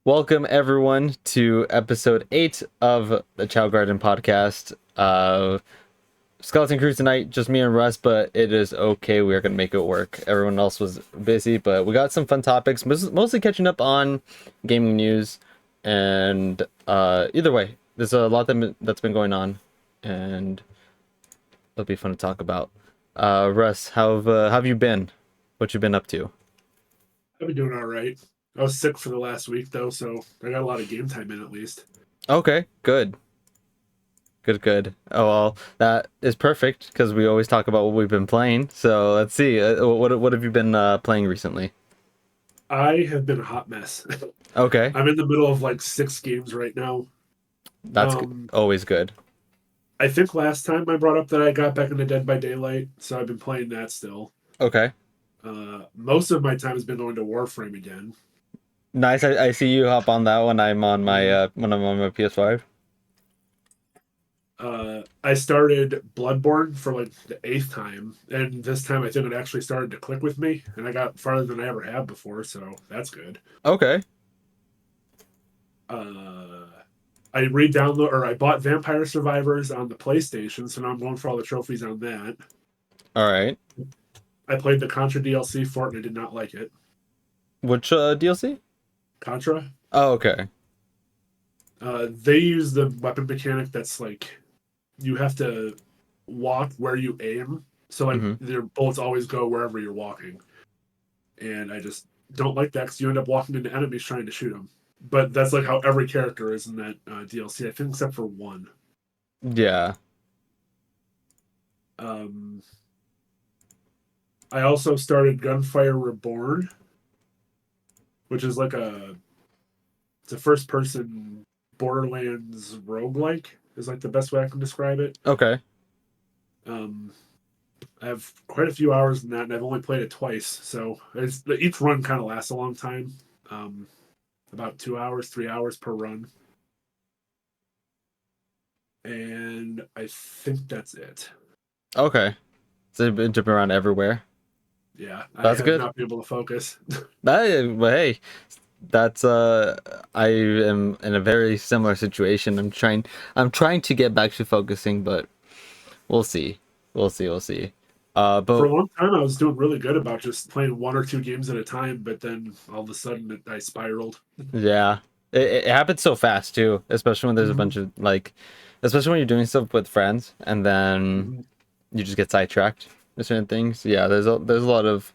Welcome everyone to episode 8 of the Chao Garden Podcast. Skeleton Crew tonight, just me and Russ, but it is okay. We are going to make it work. Everyone else was busy, but we got some fun topics, mostly catching up on gaming news. And either way, there's a lot that's been going on, and it'll be fun to talk about. Russ, how have you been? What you been up to? I've been doing all right. I was sick for the last week though, so I got a lot of game time in at least. Okay, good. Good. Oh well, that is perfect because we always talk about what we've been playing. So let's see. What have you been playing recently? I have been a hot mess. Okay, I'm in the middle of like 6 games right now. that's Um, always good. I think last time I brought up that I got back into Dead by Daylight, so I've been playing that still. Okay, Most of my time has been going to Warframe again. nice. I see you hop on that when I'm on my Mhm. when I'm on my PS5. I started Bloodborne for like the 8th time, and this time I think it actually started to click with me, and I got farther than I ever have before, so that's good. Okay, Uh, I re-download or I bought Vampire Survivors on the PlayStation, so now I'm going for all the trophies on that. all right. I played the Contra DLC for it and I did not like it. Which DLC? Contra, Oh, okay. they use the weapon mechanic that's like you have to walk where you aim, so like Mm-hmm. their bullets always go wherever you're walking, and I just don't like that because you end up walking into enemies trying to shoot them. But that's like how every character is in that DLC, I think, except for one. Yeah. Um, I also started Gunfire Reborn, which is like it's a first person Borderlands roguelike is like the best way I can describe it. Okay. Um, I have quite a few hours in that, and I've only played it twice, so each run kind of lasts a long time, um, about 2 hours, 3 hours per run, and I think that's it. Okay. So you've been jumping around everywhere. Yeah, I That's have good. not been able to focus. But hey, that's I am in a very similar situation. I'm trying to get back to focusing, but we'll see. We'll see. For But a long time, I was doing really good about just playing 1 or 2 games at a time, but then all of a sudden I spiraled. yeah, it happens so fast too, especially when there's a Mhm. bunch of like, especially when you're doing stuff with friends and then Mhm. you just get sidetracked with certain things. Yeah, there's a lot of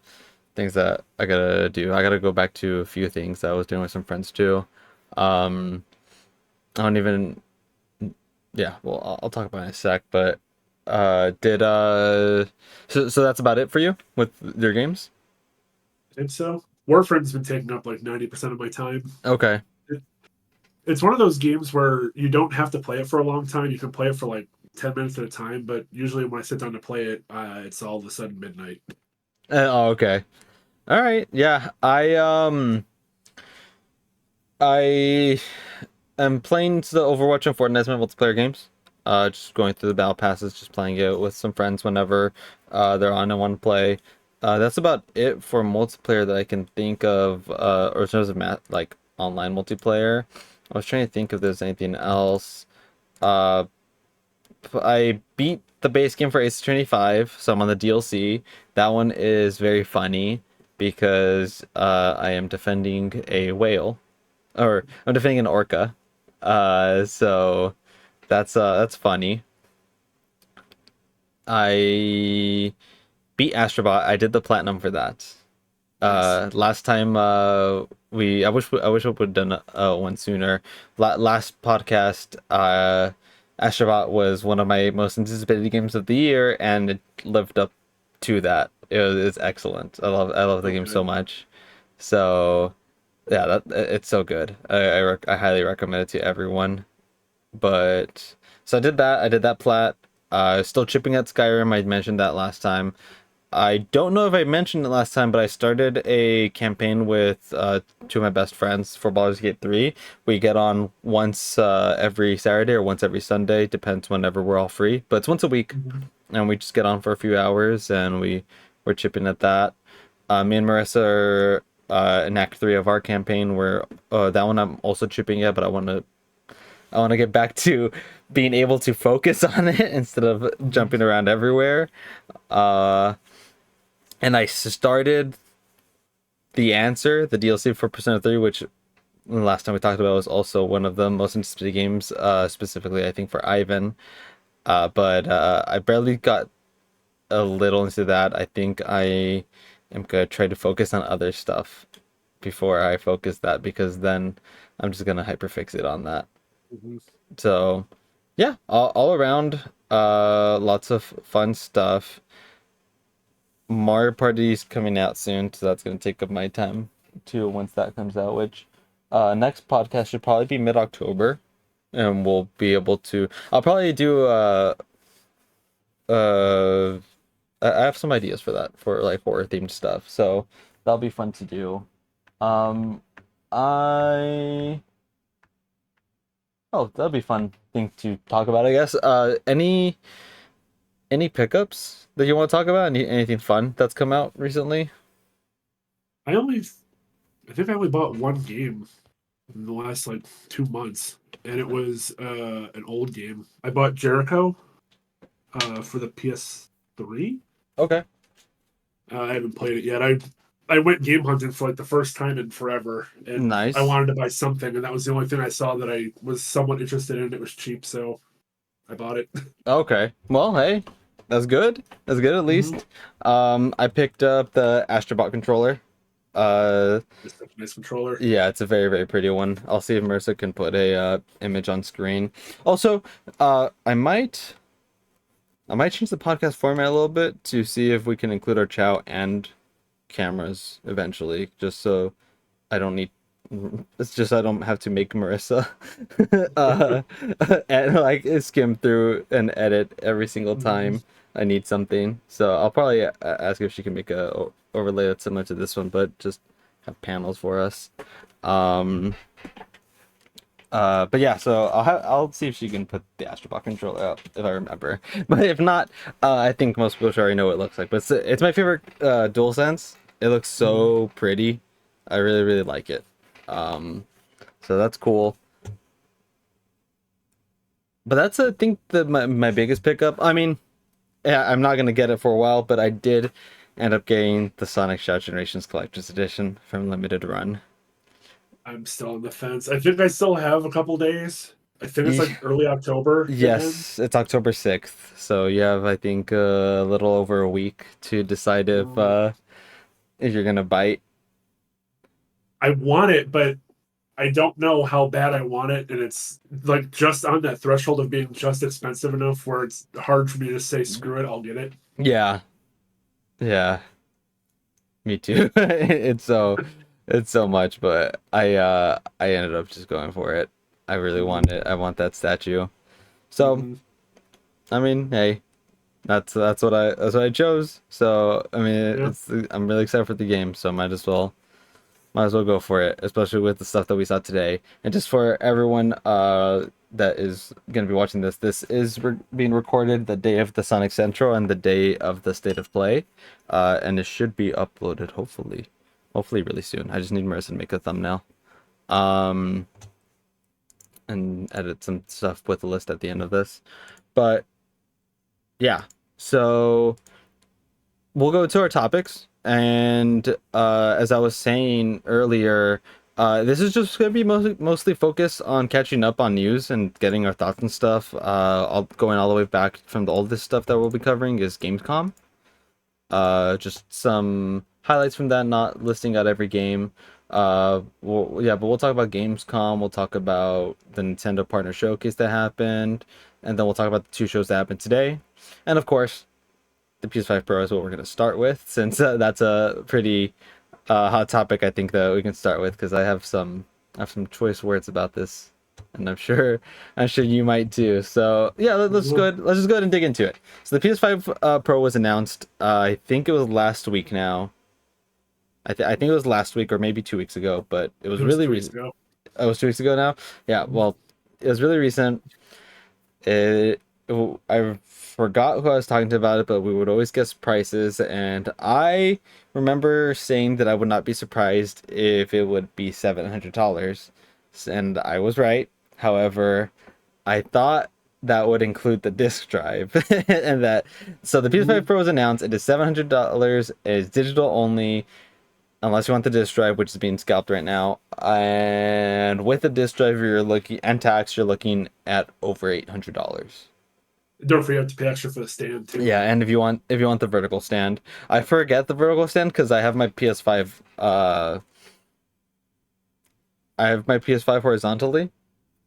things that I gotta do. I gotta go back to a few things that I was doing with some friends too. Um, I don't even. Yeah, well, I'll talk about it in a sec. But did so that's about it for you with your games? And so Warframe's been taking up like 90% of my time. Okay. It's one of those games where you don't have to play it for a long time. You can play it for like 10 minutes at a time, but usually when I sit down to play it, it's all of a sudden midnight. Oh, okay. All right. Yeah. I am playing the Overwatch and Fortnite multiplayer games. Just going through the battle passes, just playing it with some friends whenever they're on and want to play. That's about it for multiplayer that I can think of, or in terms of like online multiplayer. I was trying to think if there's anything else. Uh, I beat the base game for Ace Attorney 5, so I'm on the DLC. That one is very funny because I am defending a whale, or I'm defending an orca. So that's funny. I beat Astrobot. I did the platinum for that. Nice. Last time I wish I would have done one sooner. Last podcast, Astrobot was one of my most anticipated games of the year, and it lived up to that. It's excellent. I love the game so Okay. much. So yeah, it's so good. I highly recommend it to everyone. But so I did that. I did that plat. Still chipping at Skyrim. I mentioned that last time. I don't know if I mentioned it last time, but I started a campaign with two of my best friends for Baldur's Gate 3. We get on once every Saturday or once every Sunday, depends whenever we're all free. But it's once a week, Mhm. and we just get on for a few hours and we're chipping at that. Me and Marissa in Act 3 of our campaign, where that one I'm also chipping at, but I want to get back to being able to focus on it instead of jumping around everywhere. Uh, and I started the DLC for Persona 3, which last time we talked about was also one of the most anticipated games, specifically I think for Ivan. But I barely got a little into that. I think I am gonna try to focus on other stuff before I focus that, because then I'm just gonna hyperfix it on that. Mhm. So yeah, all around, lots of fun stuff. Mario Party's coming out soon, so that's gonna take up my time too once that comes out. Which next podcast should probably be mid-October, and we'll be able to. I'll probably do uh I have some ideas for that, for like horror themed stuff, so that'll be fun to do. Um, I Oh, that'll be fun thing to talk about, I guess. Any pickups that you want to talk about? Anything fun that's come out recently? I only, I think I only bought one game in the last like 2 months, and it was an old game. I bought Jericho for the PS3. Okay, I haven't played it yet. I went game hunting for like the first time in forever, and I nice. wanted to buy something, and that was the only thing I saw that I was somewhat interested in. It was cheap, so I bought it. Okay, well, hey, that's good. That's good at Mm-hmm. least. I picked up the Astrobot controller. Uh, It's such a nice controller. yeah, it's a very, very pretty one. I'll see if Marissa can put a image on screen. Also, I might change the podcast format a little bit to see if we can include our Chow and cameras eventually, just so I don't need. It's just I don't have to make Marissa uh, and like skim through and edit every single Mm-hmm. time I need something. So I'll probably ask if she can make a overlay that's similar to this one, but just have panels for us. Um, but yeah, so I'll see if she can put the Astrobot controller up if I remember. But if not, I think most people should already know what it looks like. But it's my favorite DualSense. It looks Mm-hmm. so pretty. I really really like it. Um, so that's cool. But that's I think my biggest pickup. I mean, yeah, I'm not gonna get it for a while, but I did end up getting the Sonic Shout Generations Collector's Edition from Limited Run. I'm still on the fence. I think I still have a couple days. I think it's Ye- like early October it ends. Yes, it's October 6th, so you have I think a little over a week to decide Mm, if you're gonna bite. I want it, but I don't know how bad I want it, and it's like just on that threshold of being just expensive enough where it's hard for me to say screw it, I'll get it. Yeah, yeah, me too. It's so much, but I ended up just going for it. I really Mm-hmm. want it. I want that statue. So, Mm-hmm. I mean, hey, that's what I chose. So, I mean, Yeah. I'm really excited for the game, so might as well go for it, especially with the stuff that we saw today. And just for everyone that is going to be watching this, this is being recorded the day of the Sonic Central and the day of the State of Play. And it should be uploaded hopefully really soon. I just need Marissa to make a thumbnail. Um and edit some stuff with a list at the end of this. But yeah. So we'll go to our topics. And as I was saying earlier, this is just going to be mostly focused on catching up on news and getting our thoughts and stuff. Going all the way back from the oldest stuff that we'll be covering is Gamescom. Just some highlights from that, not listing out every game. Yeah, but we'll talk about Gamescom. We'll talk about the Nintendo Partner Showcase that happened, and then we'll talk about the two shows that happened today, and of course the PS5 Pro is what we're going to start with, since that's a pretty hot topic. I think that we can start with because I have some choice words about this, and I'm sure you might too. So yeah, let's just go ahead and dig into it. So the PS5 Pro was announced. I think it was last week now. I think it was last week or maybe 2 weeks ago, but it was It was really 2 weeks recent. ago. Oh, it was 2 weeks ago now. Yeah, well, it was really recent. I forgot who I was talking to about it, but we would always guess prices, and I remember saying that I would not be surprised if it would be $700, and I was right. However, I thought that would include the disk drive, and that so the PS5 Mhm. Pro was announced. It is $700. It is digital only, unless you want the disk drive, which is being scalped right now. And with the disk drive, you're looking and tax, you're looking at over $800. Don't forget to pay extra for the stand too. Yeah, and if you want the vertical stand, I forget the vertical stand because I have my PS5. I have my PS5 horizontally,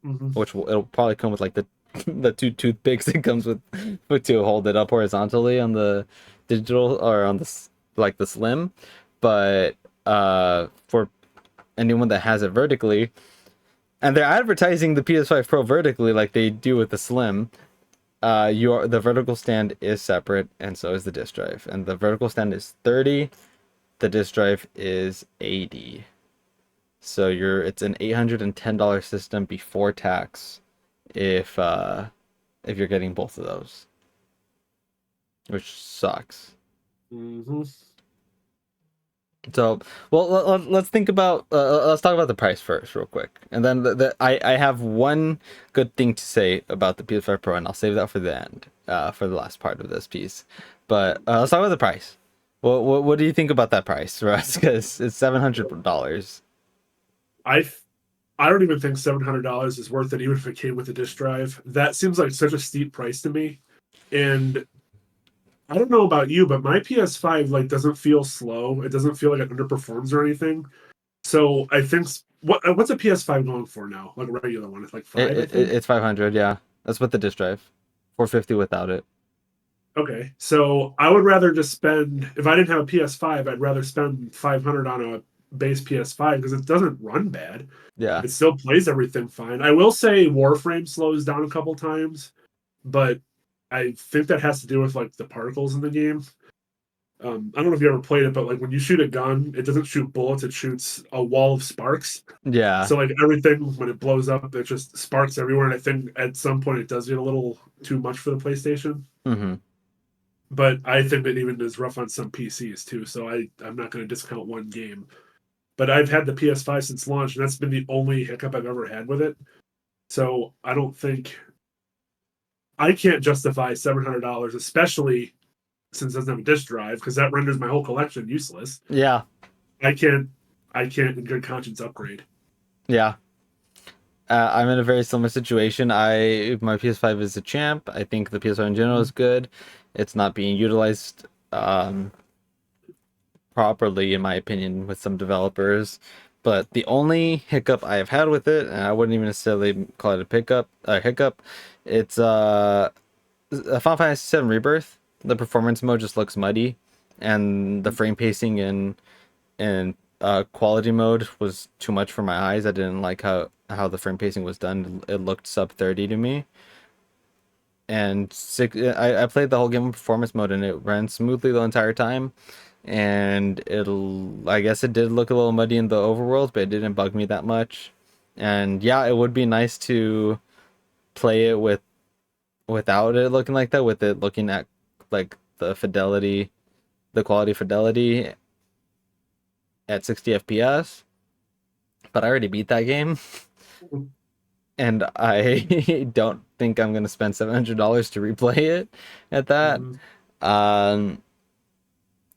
Hmm. which it'll probably come with like the the two toothpicks it comes with to hold it up horizontally on the digital or on like the slim, but for anyone that has it vertically, and they're advertising the PS5 Pro vertically like they do with the slim. The vertical stand is separate, and so is the disk drive. And the vertical stand is 30, the disk drive is 80. So it's an $810 system before tax if you're getting both of those, which sucks. Hmm. So, well, let's think about let's talk about the price first, real quick, and then I have one good thing to say about the PS5 Pro, and I'll save that for the end, for the last part of this piece. But let's talk about the price. What do you think about that price, Russ? Because it's $700. I I don't even think $700 is worth it, even if it came with a disk drive. That seems like such a steep price to me. And I don't know about you, but my PS5 like doesn't feel slow. It doesn't feel like it underperforms or anything. So I think what's a PS5 going for now? Like a regular one, it's like five, I think. It's 500, yeah. That's with the disk drive. 450 without it. Okay, so I would rather just spend if I didn't have a PS5, I'd rather spend 500 on a base PS5 because it doesn't run bad. Yeah. It still plays everything fine. I will say Warframe slows down a couple times, but I think that has to do with like the particles in the game. I don't know if you ever played it, but like when you shoot a gun, it doesn't shoot bullets; it shoots a wall of sparks. Yeah. So like everything when it blows up, it just sparks everywhere. And I think at some point it does get a little too much for the PlayStation. Mm-hmm. But I think it even is rough on some PCs too. So I'm not going to discount one game. But I've had the PS5 since launch, and that's been the only hiccup I've ever had with it. So I don't think I can't justify $700, especially since it doesn't have a disk drive, because that renders my whole collection useless. Yeah. I can't I can't in good conscience upgrade. Yeah. I'm in a very similar situation. My PS5 is a champ. I think the PS5 in general is good. It's not being utilized um, properly, in my opinion, with some developers. But the only hiccup I have had with it, and I wouldn't even necessarily call it a hiccup, it's a Final Fantasy VII Rebirth. The performance mode just looks muddy, and the frame pacing in quality mode was too much for my eyes. I didn't like how the frame pacing was done. It looked sub 30 to me. And I played the whole game in performance mode, and it ran smoothly the entire time. And I guess it did look a little muddy in the overworld, but it didn't bug me that much. And yeah, it would be nice to play it without it looking like that, with it looking at like the quality fidelity at 60 FPS. But I already beat that game, and I don't think I'm gonna spend $700 to replay it at that. Mm-hmm. Um,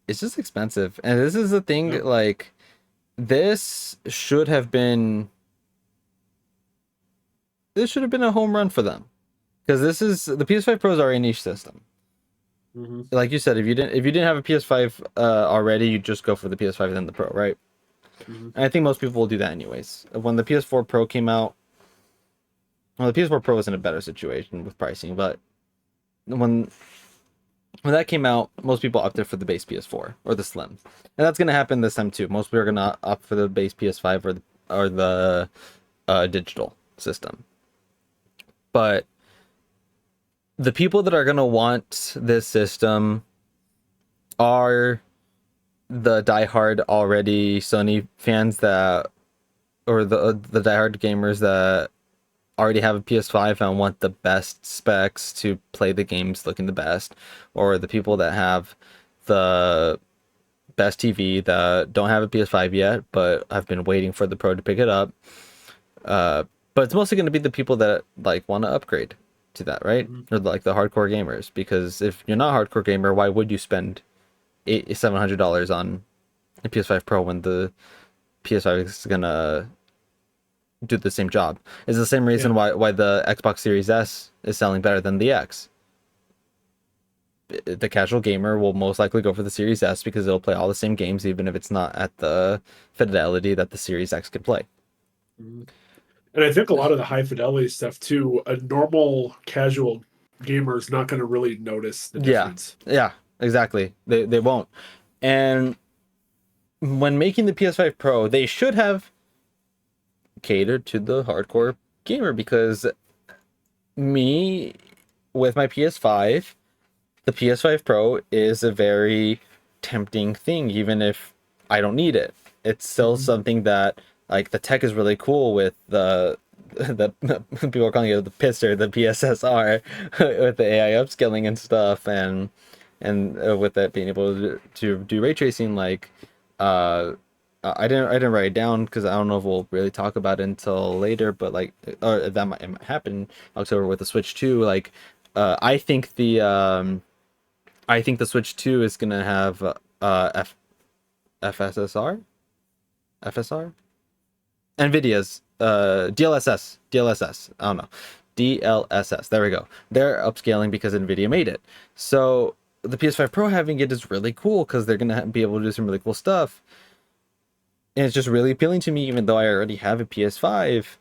it's just expensive, and this is the thing. Yep. Like, this should have been a home run for them, because this is the PS5 Pro is already a niche system. Mm-hmm. Like you said, if you didn't have a PS5 already, you just go for the PS5 and then the Pro, right? Mm-hmm. And I think most people will do that anyways. When the PS4 Pro came out, well, the PS4 Pro was in a better situation with pricing, but when that came out, most people opted for the base PS4 or the Slim, and that's gonna happen this time too. Most people are gonna opt for the base PS5 or the digital system. But the people that are gonna want this system are the diehard already Sony fans or the diehard gamers that already have a PS5 and want the best specs to play the games looking the best, or the people that have the best TV that don't have a PS5 yet, but have been waiting for the Pro to pick it up. But it's mostly going to be the people that like want to upgrade to that, right? Mhm. Or like the hardcore gamers. Because if you're not a hardcore gamer, why would you spend $700 on a PS5 Pro when the PS5 is gonna do the same job? It's the same reason Yeah. why the Xbox Series S is selling better than the X. The casual gamer will most likely go for the Series S because it'll play all the same games, even if it's not at the fidelity that the Series X could play. Mhm. And I think a lot of the high fidelity stuff too, a normal casual gamer is not going to really notice the Yeah, difference. yeah, exactly. They won't. And when making the PS5 Pro, they should have catered to the hardcore gamer because me with my PS5, the PS5 Pro is a very tempting thing, even if I don't need it. It's still Mhm. something that like the tech is really cool with the people are calling it the PISR, the PSSR, with the AI upscaling and stuff, and with that being able to do ray tracing. Like, uh, I didn't write it down because I don't know if we'll really talk about it until later, but like, or that might, it might happen October with the Switch 2. Like, I think the Switch 2 is gonna have FSSR, FSR, Nvidia's DLSS. I don't know, DLSS. There we go. They're upscaling because Nvidia made it. So the PS5 Pro having it is really cool because they're gonna be able to do some really cool stuff, and it's just really appealing to me, even though I already have a PS5.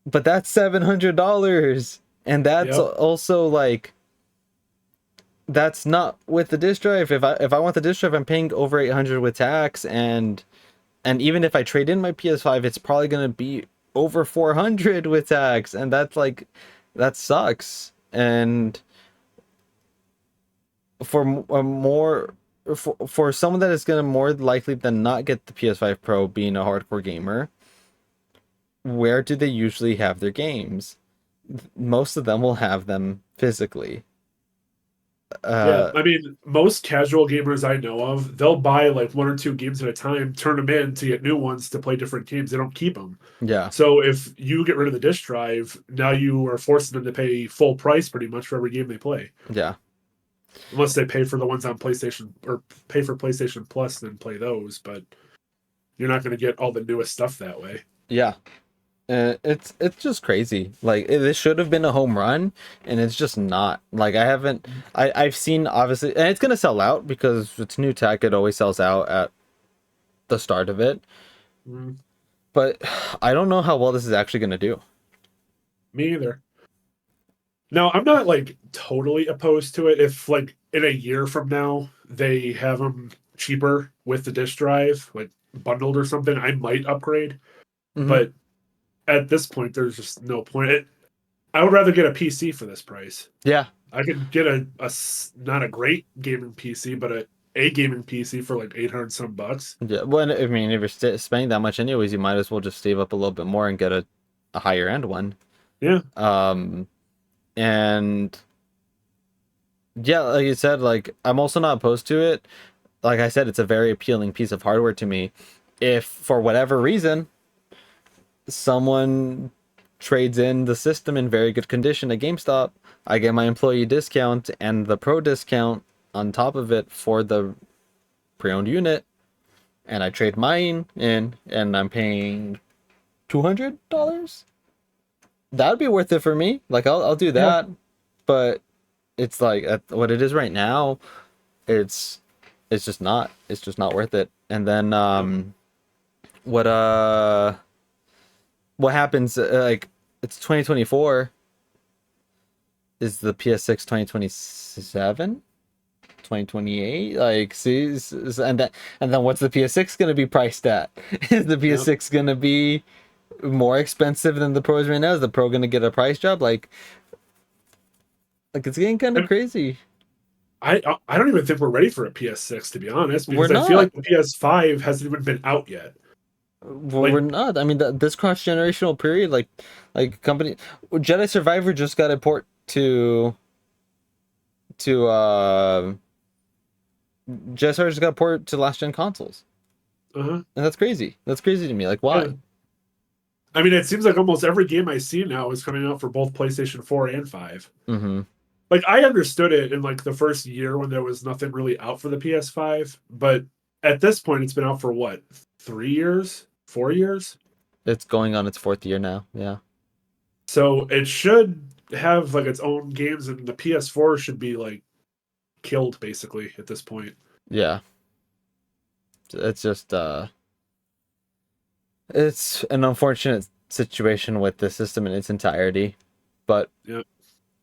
But that's $700, and that's Yep. also like that's not with the disk drive. If I want the disk drive, I'm paying over 800 with tax, and even if I trade in my PS5, it's probably gonna be over 400 with tax, and that's like that sucks. And for more for someone that is gonna more likely than not get the PS5 Pro, being a hardcore gamer, where do they usually have their games? Most of them will have them physically. Yeah. Uh, I mean, most casual gamers I know of, they'll buy like one or two games at a time, turn them in to get new ones to play different games. They don't keep them. yeah, So if you get rid of the disk drive, now you are forcing them to pay full price pretty much for every game they play. yeah, Unless they pay for the ones on PlayStation or pay for PlayStation Plus, then play those. But you're not going to get all the newest stuff that way. yeah. It's just crazy. Like this should have been a home run, and it's just not. Like I haven't. I've seen obviously, and it's gonna sell out because it's new tech. It always sells out at the start of it. Mm, But I don't know how well this is actually gonna do. me either. Now, I'm not like totally opposed to it. If like in a year from now they have them cheaper with the disk drive, like bundled or something, I might upgrade. Hmm. But at this point, there's just no point. I would rather get a PC for this price. Yeah, I could get not a great gaming PC, but a gaming PC for like 800 some bucks. yeah. Well, I mean, if you're spending that much anyways, you might as well just save up a little bit more and get a higher end one. Yeah. Um, and yeah, like you said, like I'm also not opposed to it. Like I said, it's a very appealing piece of hardware to me. If for whatever reason someone trades in the system in very good condition at GameStop, I get my employee discount and the pro discount on top of it for the pre-owned unit, and I trade mine in, and I'm paying $200. That'd be worth it for me. Like I'll do Yeah. that, but it's like at what it is right now, it's it's just not worth it. And then what what happens like it's 2024. Is the PS6 2027, 2028? Like see, and then what's the PS6 going to be priced at? Is the Yeah. PS6 going to be more expensive than the Pros right now? Is the Pro going to get a price drop? Like it's getting kind of crazy. I don't even think we're ready for a PS6 to be honest, We're because I feel not. like the PS5 hasn't even been out yet. Well, Like, we're not. I mean, this cross generational period, company, Jedi Survivor just got a port to Jedi Survivor just got a port to last gen consoles, uh-huh. and that's crazy. That's crazy to me. Like, Yeah. why? I mean, it seems like almost every game I see now is coming out for both PlayStation 4 and 5. Mm-hmm. Like, I understood it in like the first year when there was nothing really out for the PS5, but at this point it's been out for what, 3 years, 4 years? It's going on its fourth year now. Yeah. So it should have like its own games, and the PS4 should be like killed basically at this point. Yeah. It's just it's an unfortunate situation with the system in its entirety, but Yeah.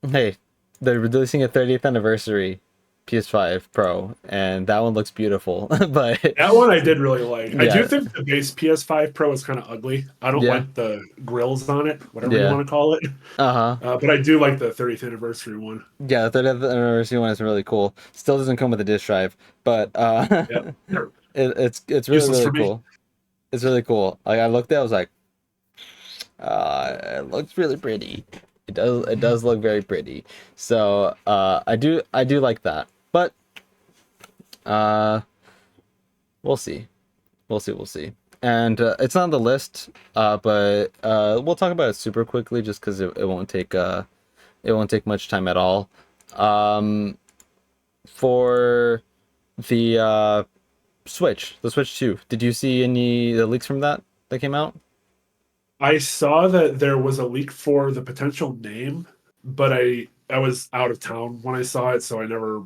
hey, they're releasing a 30th anniversary PS5 Pro, and that one looks beautiful. But That one I did really like. I do yeah, think the base PS5 Pro is kind of ugly. I don't yeah, like the grills on it, whatever you yeah. want to call it. Uh-huh. But I do like the 30th anniversary one. Yeah, the 30th anniversary one is really cool. Still doesn't come with a disk drive, but Yep. it's really Useless really for me. cool. It's really cool. Like I looked at it, I was like, it looks really pretty. It does look very pretty. So I do like that. But uh we'll see. We'll see. And it's on the list, but we'll talk about it super quickly just because it won't take much time at all. Um for the the Switch 2. Did you see any the leaks from that came out? I saw that there was a leak for the potential name, but I was out of town when I saw it, so I never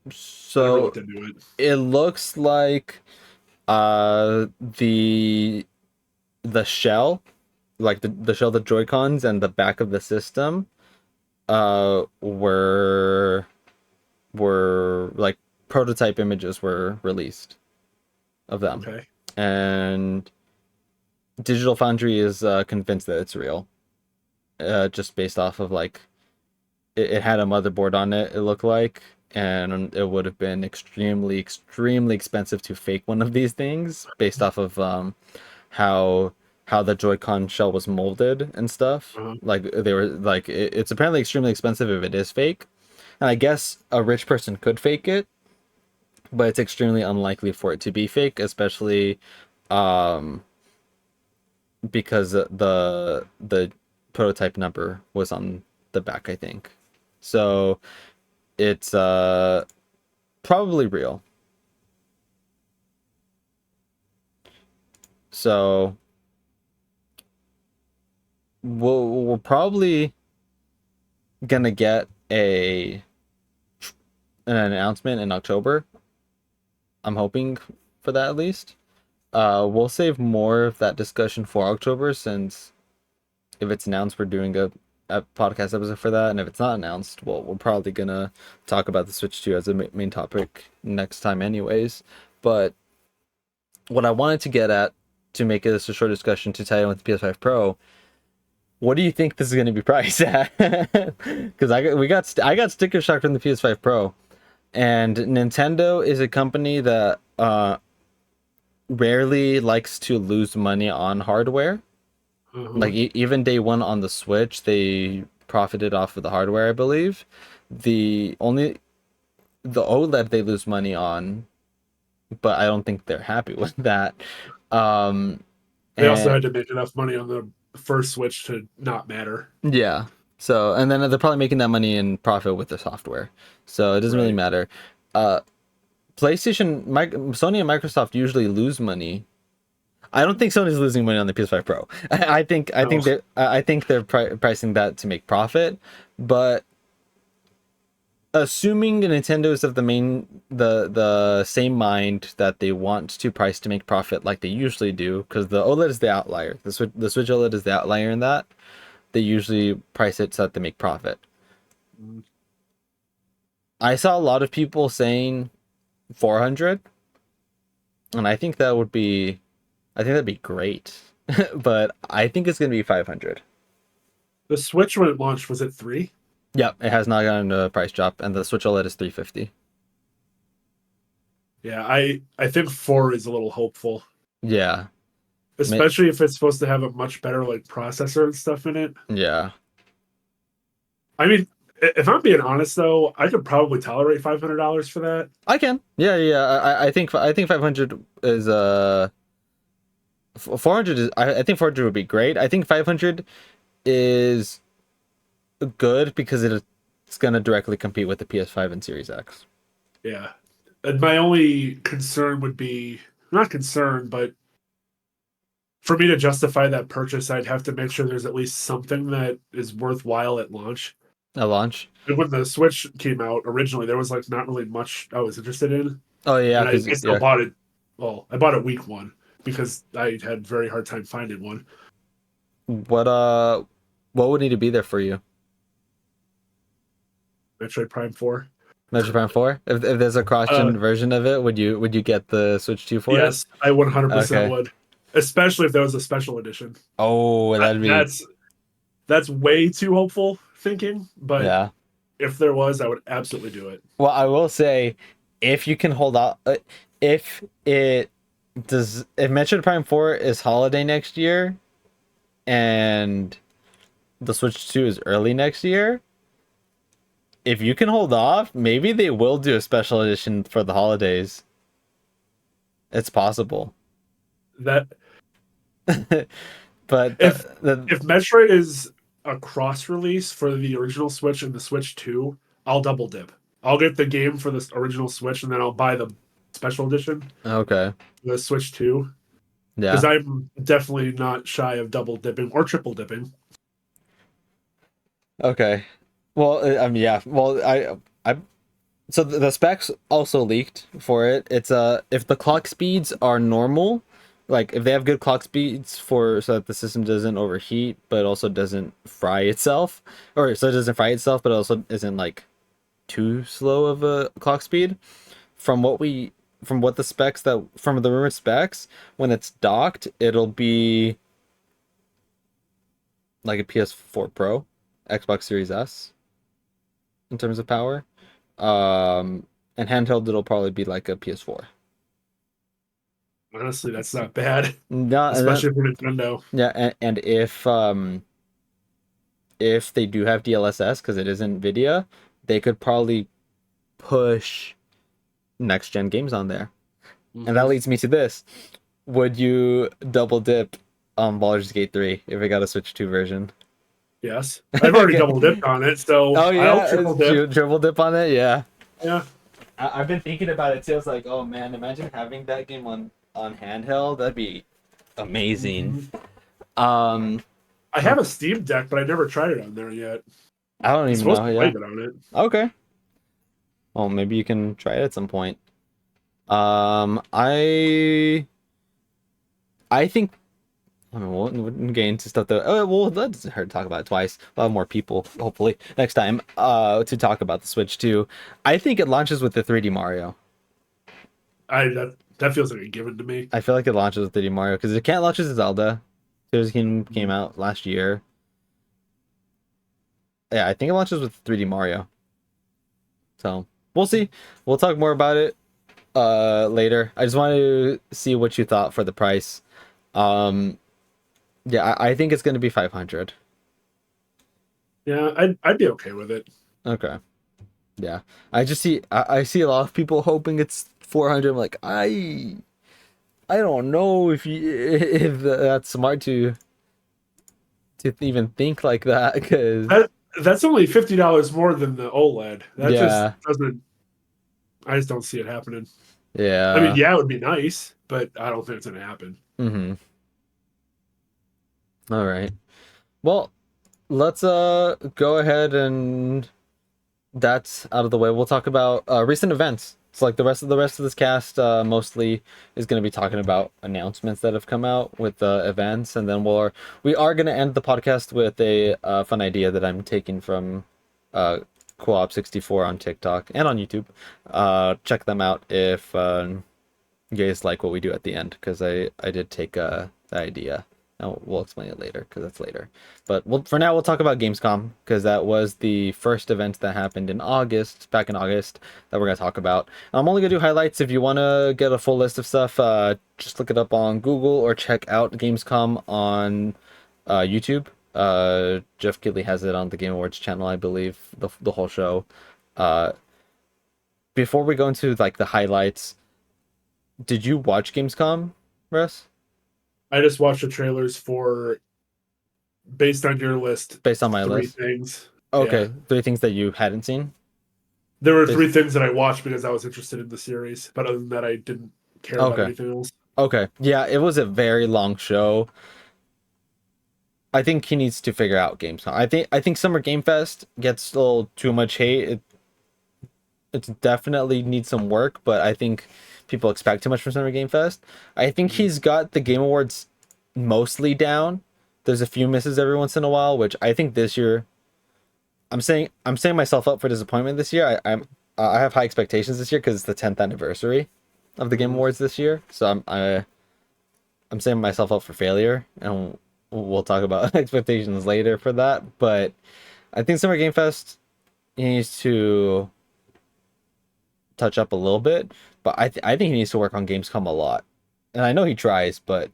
So looked into it. it looks like the shell, like the shell, the Joy-Cons and the back of the system were like prototype images were released of them. Okay. And Digital Foundry is convinced that it's real. Just based off of like it had a motherboard on it, it looked like, and it would have been extremely, extremely expensive to fake one of these things based off of how how the Joy-Con shell was molded and stuff. Uh-huh. Like they were like it's apparently extremely expensive if it is fake. And I guess a rich person could fake it, but it's extremely unlikely for it to be fake, especially um because the prototype number was on the back, I think. So it's probably real. So we're probably gonna get an announcement in October. I'm hoping for that at least. We'll save more of that discussion for October since if it's announced, we're doing a podcast episode for that, and if it's not announced, well, we're probably gonna talk about the Switch 2 as a main topic next time, anyways. But what I wanted to get at to make this a short discussion to tie in with the PS5 Pro, what do you think this is going to be priced at? Because I got sticker shock from the PS5 Pro, and Nintendo is a company that rarely likes to lose money on hardware. Uh-huh. Like even day one on the Switch, they profited off of the hardware, I believe. The OLED they lose money on, but I don't think they're happy with that. Um, They also and had to make enough money on the first Switch to not matter. yeah, so and then they're probably making that money in profit with the software, so it doesn't really Right. matter. Uh, Sony and Microsoft usually lose money. I don't think Sony's losing money on the PS5 Pro. No. I think they're pricing that to make profit, but assuming Nintendo is of the same mind that they want to price to make profit like they usually do, because the OLED is the outlier. The Switch OLED is the outlier in that they usually price it so that they make profit. Mm. I saw a lot of people saying 400, and I think that'd be great. But I think it's gonna be 500. The Switch when it launched was it 3? Yep, it has not gotten a price drop, and the Switch OLED is 350. Yeah, I think 4 is a little hopeful. Yeah. Ma- especially if it's supposed to have a much better like processor and stuff in it. yeah. I mean, if I'm being honest though, I could probably tolerate $500 for that. I can. Yeah, yeah. I think 500 is 400 is I think 400 would be great. I think 500 is good because it's gonna directly compete with the PS5 and Series X. Yeah. And my only concern would be not concern, but for me to justify that purchase, I'd have to make sure there's at least something that is worthwhile at launch. At launch. And when the Switch came out originally, there was like not really much I was interested in, Oh yeah, and because I still yeah. bought it. Well, I bought it week one because I had very hard time finding one. What would need to be there for you? Metroid Prime 4. Metroid Prime 4? If there's a Uh, cross-gen version of it, would you get the Switch 2 for it? yes, I 100% Okay. would, especially if there was a special edition. Oh, That, that'd be that's way too hopeful thinking, but yeah. if there was, I would absolutely do it. Well, I will say, if you can hold out, if it if Metroid Prime 4 is holiday next year, and the Switch 2 is early next year, if you can hold off, maybe they will do a special edition for the holidays. It's possible. That But if Metroid is a cross release for the original Switch and the Switch 2, I'll double dip. I'll get the game for the original Switch and then I'll buy the special edition, okay. the Switch 2, because Yeah. I'm definitely not shy of double dipping or triple dipping. Okay. Well, I mean, yeah. Well, I so the specs also leaked for it. It's if the clock speeds are normal, like if they have good clock speeds for so that the system doesn't overheat, but also doesn't fry itself, or so it doesn't fry itself, but also isn't like too slow of a clock speed. From what we from what the specs that from the rumored specs, when it's docked, it'll be like a PS4 Pro, Xbox Series S in terms of power. And handheld it'll probably be like a PS4. Honestly, that's not bad, No, especially for Nintendo. yeah, and if they do have DLSS because it is Nvidia, they could probably push next gen games on there. And Hmm. that leads me to this. Would you double dip on Baldur's Gate 3 if it got a Switch 2 version? Yes, I've already Okay. double dipped on it, so Oh I'll yeah, triple dip. triple dip on it, yeah. Yeah, I've been thinking about it too. I was like, oh man, imagine having that game on handheld. That'd be amazing. mhm. Um, I have a Steam Deck, but I never tried it on there yet. I don't I'm even supposed know. to play Yeah. it on it. Okay. Well, maybe you can try it at some point. I think. I mean, we'll get into stuff that. Oh, well, that's hard to talk about it twice. We'll have more people, hopefully, next time. To talk about the Switch too. I think it launches with the 3D Mario. That feels like a given to me. I feel like it launches with 3D Mario because it can't launch as Zelda. Tears came out last year. Yeah, I think it launches with 3D Mario. So we'll see. We'll talk more about it later. I just wanted to see what you thought for the price. Um yeah, I think it's gonna be 500. Yeah, I'd be okay with it. Okay. Yeah. I see a lot of people hoping it's 400. I'm like, I don't know if you if that's smart to even think like that because That that's only $50 more than the OLED. That just yeah. doesn't. I just don't see it happening. I mean, Yeah. yeah, it would be nice, but I don't think it's gonna happen. Mhm. All right. Well, let's go ahead and that's out of the way. We'll talk about recent events. It's like the rest of this cast mostly is going to be talking about announcements that have come out with events, and then we are going to end the podcast with a fun idea that I'm taking from Co-op64 on TikTok and on YouTube. Check them out if you guys like what we do at the end because I did take the idea And we'll explain it later because that's later. But for now, we'll talk about Gamescom because that was the first event that happened in August, back in August, that we're going to talk about. I'm only going to do highlights. If you want to get a full list of stuff, just look it up on Google or check out Gamescom on YouTube. Jeff Gidley has it on the Game Awards channel, I believe, the whole show. Uh, Before we go into like the highlights, did you watch Gamescom, Russ? I just watched the trailers for, based on your list, Based on my three list. things. Yeah. Okay, three things that you hadn't seen. There were Based... three things that I watched because I was interested in the series, but other than that, I didn't care about Okay. anything else. Okay. Yeah, it was a very long show. I think he needs to figure out Gamescom. I think Summer Game Fest gets a little too much hate. It definitely needs some work, but I think people expect too much from Summer Game Fest. I think he's got the Game Awards mostly down. There's a few misses every once in a while, which I think this year I'm setting myself up for disappointment this year. I have high expectations this year because it's the 10th anniversary of the Game Awards this year. So I'm setting myself up for failure, and we'll talk about expectations later for that. But I think Summer Game Fest needs to touch up a little bit, but I think he needs to work on Gamescom a lot. And I know he tries, but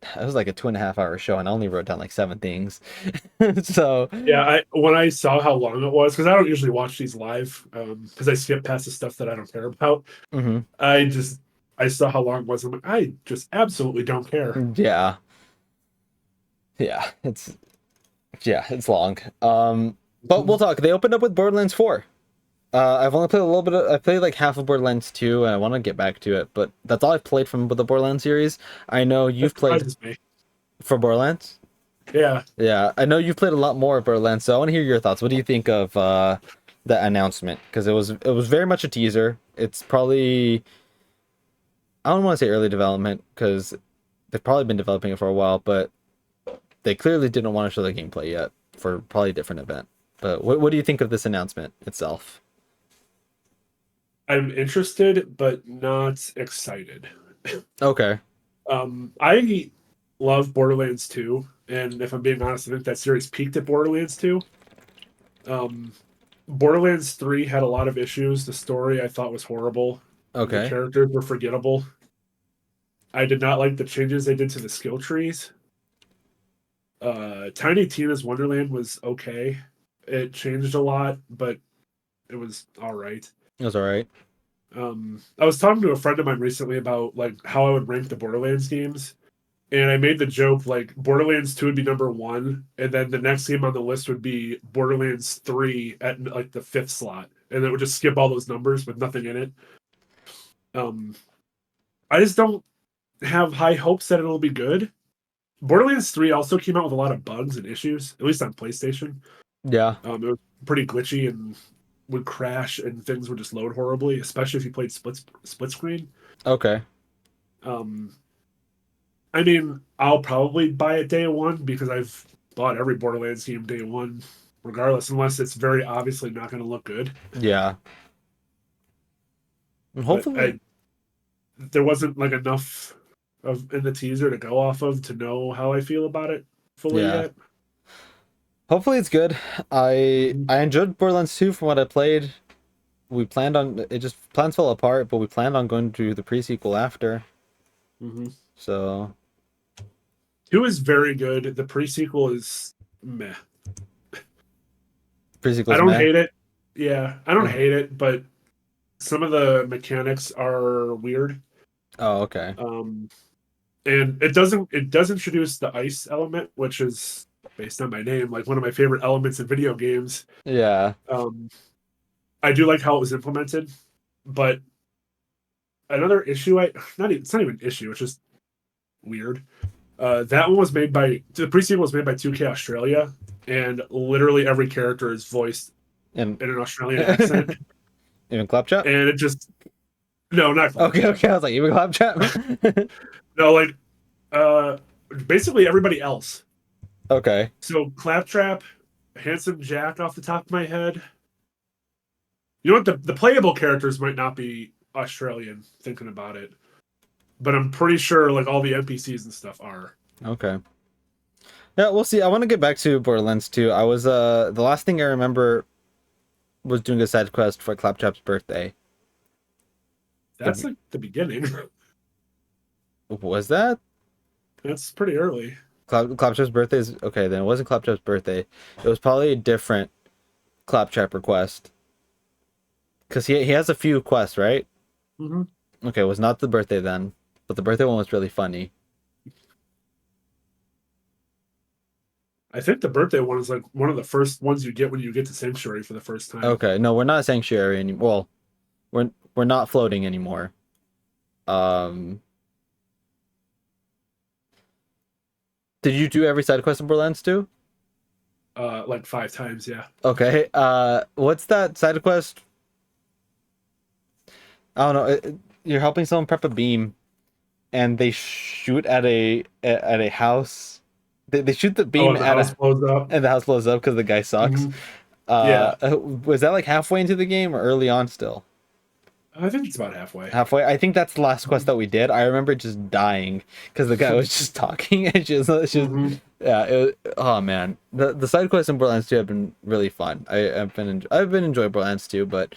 it was like a 2.5 hour show, and I only wrote down like 7 things. So, Yeah, when I saw how long it was, because I don't usually watch these live, because I skip past the stuff that I don't care about. mhm. I saw how long it was. I'm like, I just absolutely don't care. Yeah, yeah, it's long. But we'll talk. They opened up with Borderlands 4. I've only played a little bit. I played like half of Borderlands 2, and I want to get back to it. But that's all I've played from the Borderlands series. I know That you've played surprises me. for Borderlands. Yeah, Yeah, I know you've played a lot more of Borderlands, so I want to hear your thoughts. What do you think of the announcement? Because it was very much a teaser. It's probably, I don't want to say early development because they've probably been developing it for a while, but they clearly didn't want to show the gameplay yet for probably a different event. But what do you think of this announcement itself? I'm interested, but not excited. Okay. I love Borderlands 2, and if I'm being honest, I think that series peaked at Borderlands 2. Um, Borderlands 3 had a lot of issues. The story I thought was horrible. The Okay. characters were forgettable. I did not like the changes they did to the skill trees. Tiny Tina's Wonderland was okay. It changed a lot, but it was all right. It was all right. I was talking to a friend of mine recently about like how I would rank the Borderlands games, and I made the joke like Borderlands 2 would be number one, and then the next game on the list would be Borderlands 3 at like the fifth slot, and it would just skip all those numbers with nothing in it. Um, I just don't have high hopes that it'll be good. Borderlands 3 also came out with a lot of bugs and issues, at least on PlayStation. Yeah. It was pretty glitchy and would crash, and things would just load horribly, especially if you played split screen. Okay. Um, I mean, I'll probably buy it day one because I've bought every Borderlands game day one, regardless, unless it's very obviously not going to look good. Yeah. And But hopefully, there wasn't like enough of in the teaser to go off of to know how I feel about it fully yeah. yet. Hopefully it's good. I enjoyed Borderlands 2 from what I played. We planned on it, just plans fell apart, but we planned on going to the pre-sequel after. Mm-hmm. So Two is very good. The pre-sequel is meh. I pre-sequel's don't meh. hate it. Yeah, I don't Mhm. hate it, but some of the mechanics are weird. Oh, okay. And it does introduce the ice element, which is based on my name, like one of my favorite elements in video games. Yeah. Um, I do like how it was implemented, but another issue, it's not even an issue, it's just weird. That one was made by the pre-sequel was made by 2K Australia, and literally every character is voiced And in an Australian accent, even Claptrap? and it just no, not Okay, Claptrap. okay. I was like, even Claptrap? No, like uh, basically everybody else. Okay. So Claptrap, Handsome Jack off the top of my head. You know what? The playable characters might not be Australian, thinking about it, but I'm pretty sure like all the NPCs and stuff are. Okay. Yeah, we'll see. I want to get back to Borderlands 2. I was the last thing I remember was doing a side quest for Claptrap's birthday. That's like the beginning. Was that That's pretty early. Claptrap's birthday? Is okay. Then it wasn't Claptrap's birthday. It was probably a different Claptrap request because he has a few quests, right? Hmm. Okay, it was not the birthday then, but the birthday one was really funny. I think the birthday one is like one of the first ones you get when you get to Sanctuary for the first time. Okay, no, we're not Sanctuary anymore. Well, we're not floating anymore. Um, did you do every side quest in Borderlands 2? Like 5 times, yeah. Okay. What's that side quest? I don't know. You're helping someone prep a beam, and they shoot at a house. They shoot the Oh, beam and the at house a blows up. and the house blows up because the guy sucks. Hmm. Yeah, Was that like halfway into the game or early on still? I think it's about halfway. Halfway. I think that's the last quest Hmm. that we did. I remember just dying because the guy was just talking and just Hmm. yeah. Oh man, the side quests in Borderlands 2 have been really fun. I've been enjoying Borderlands 2, but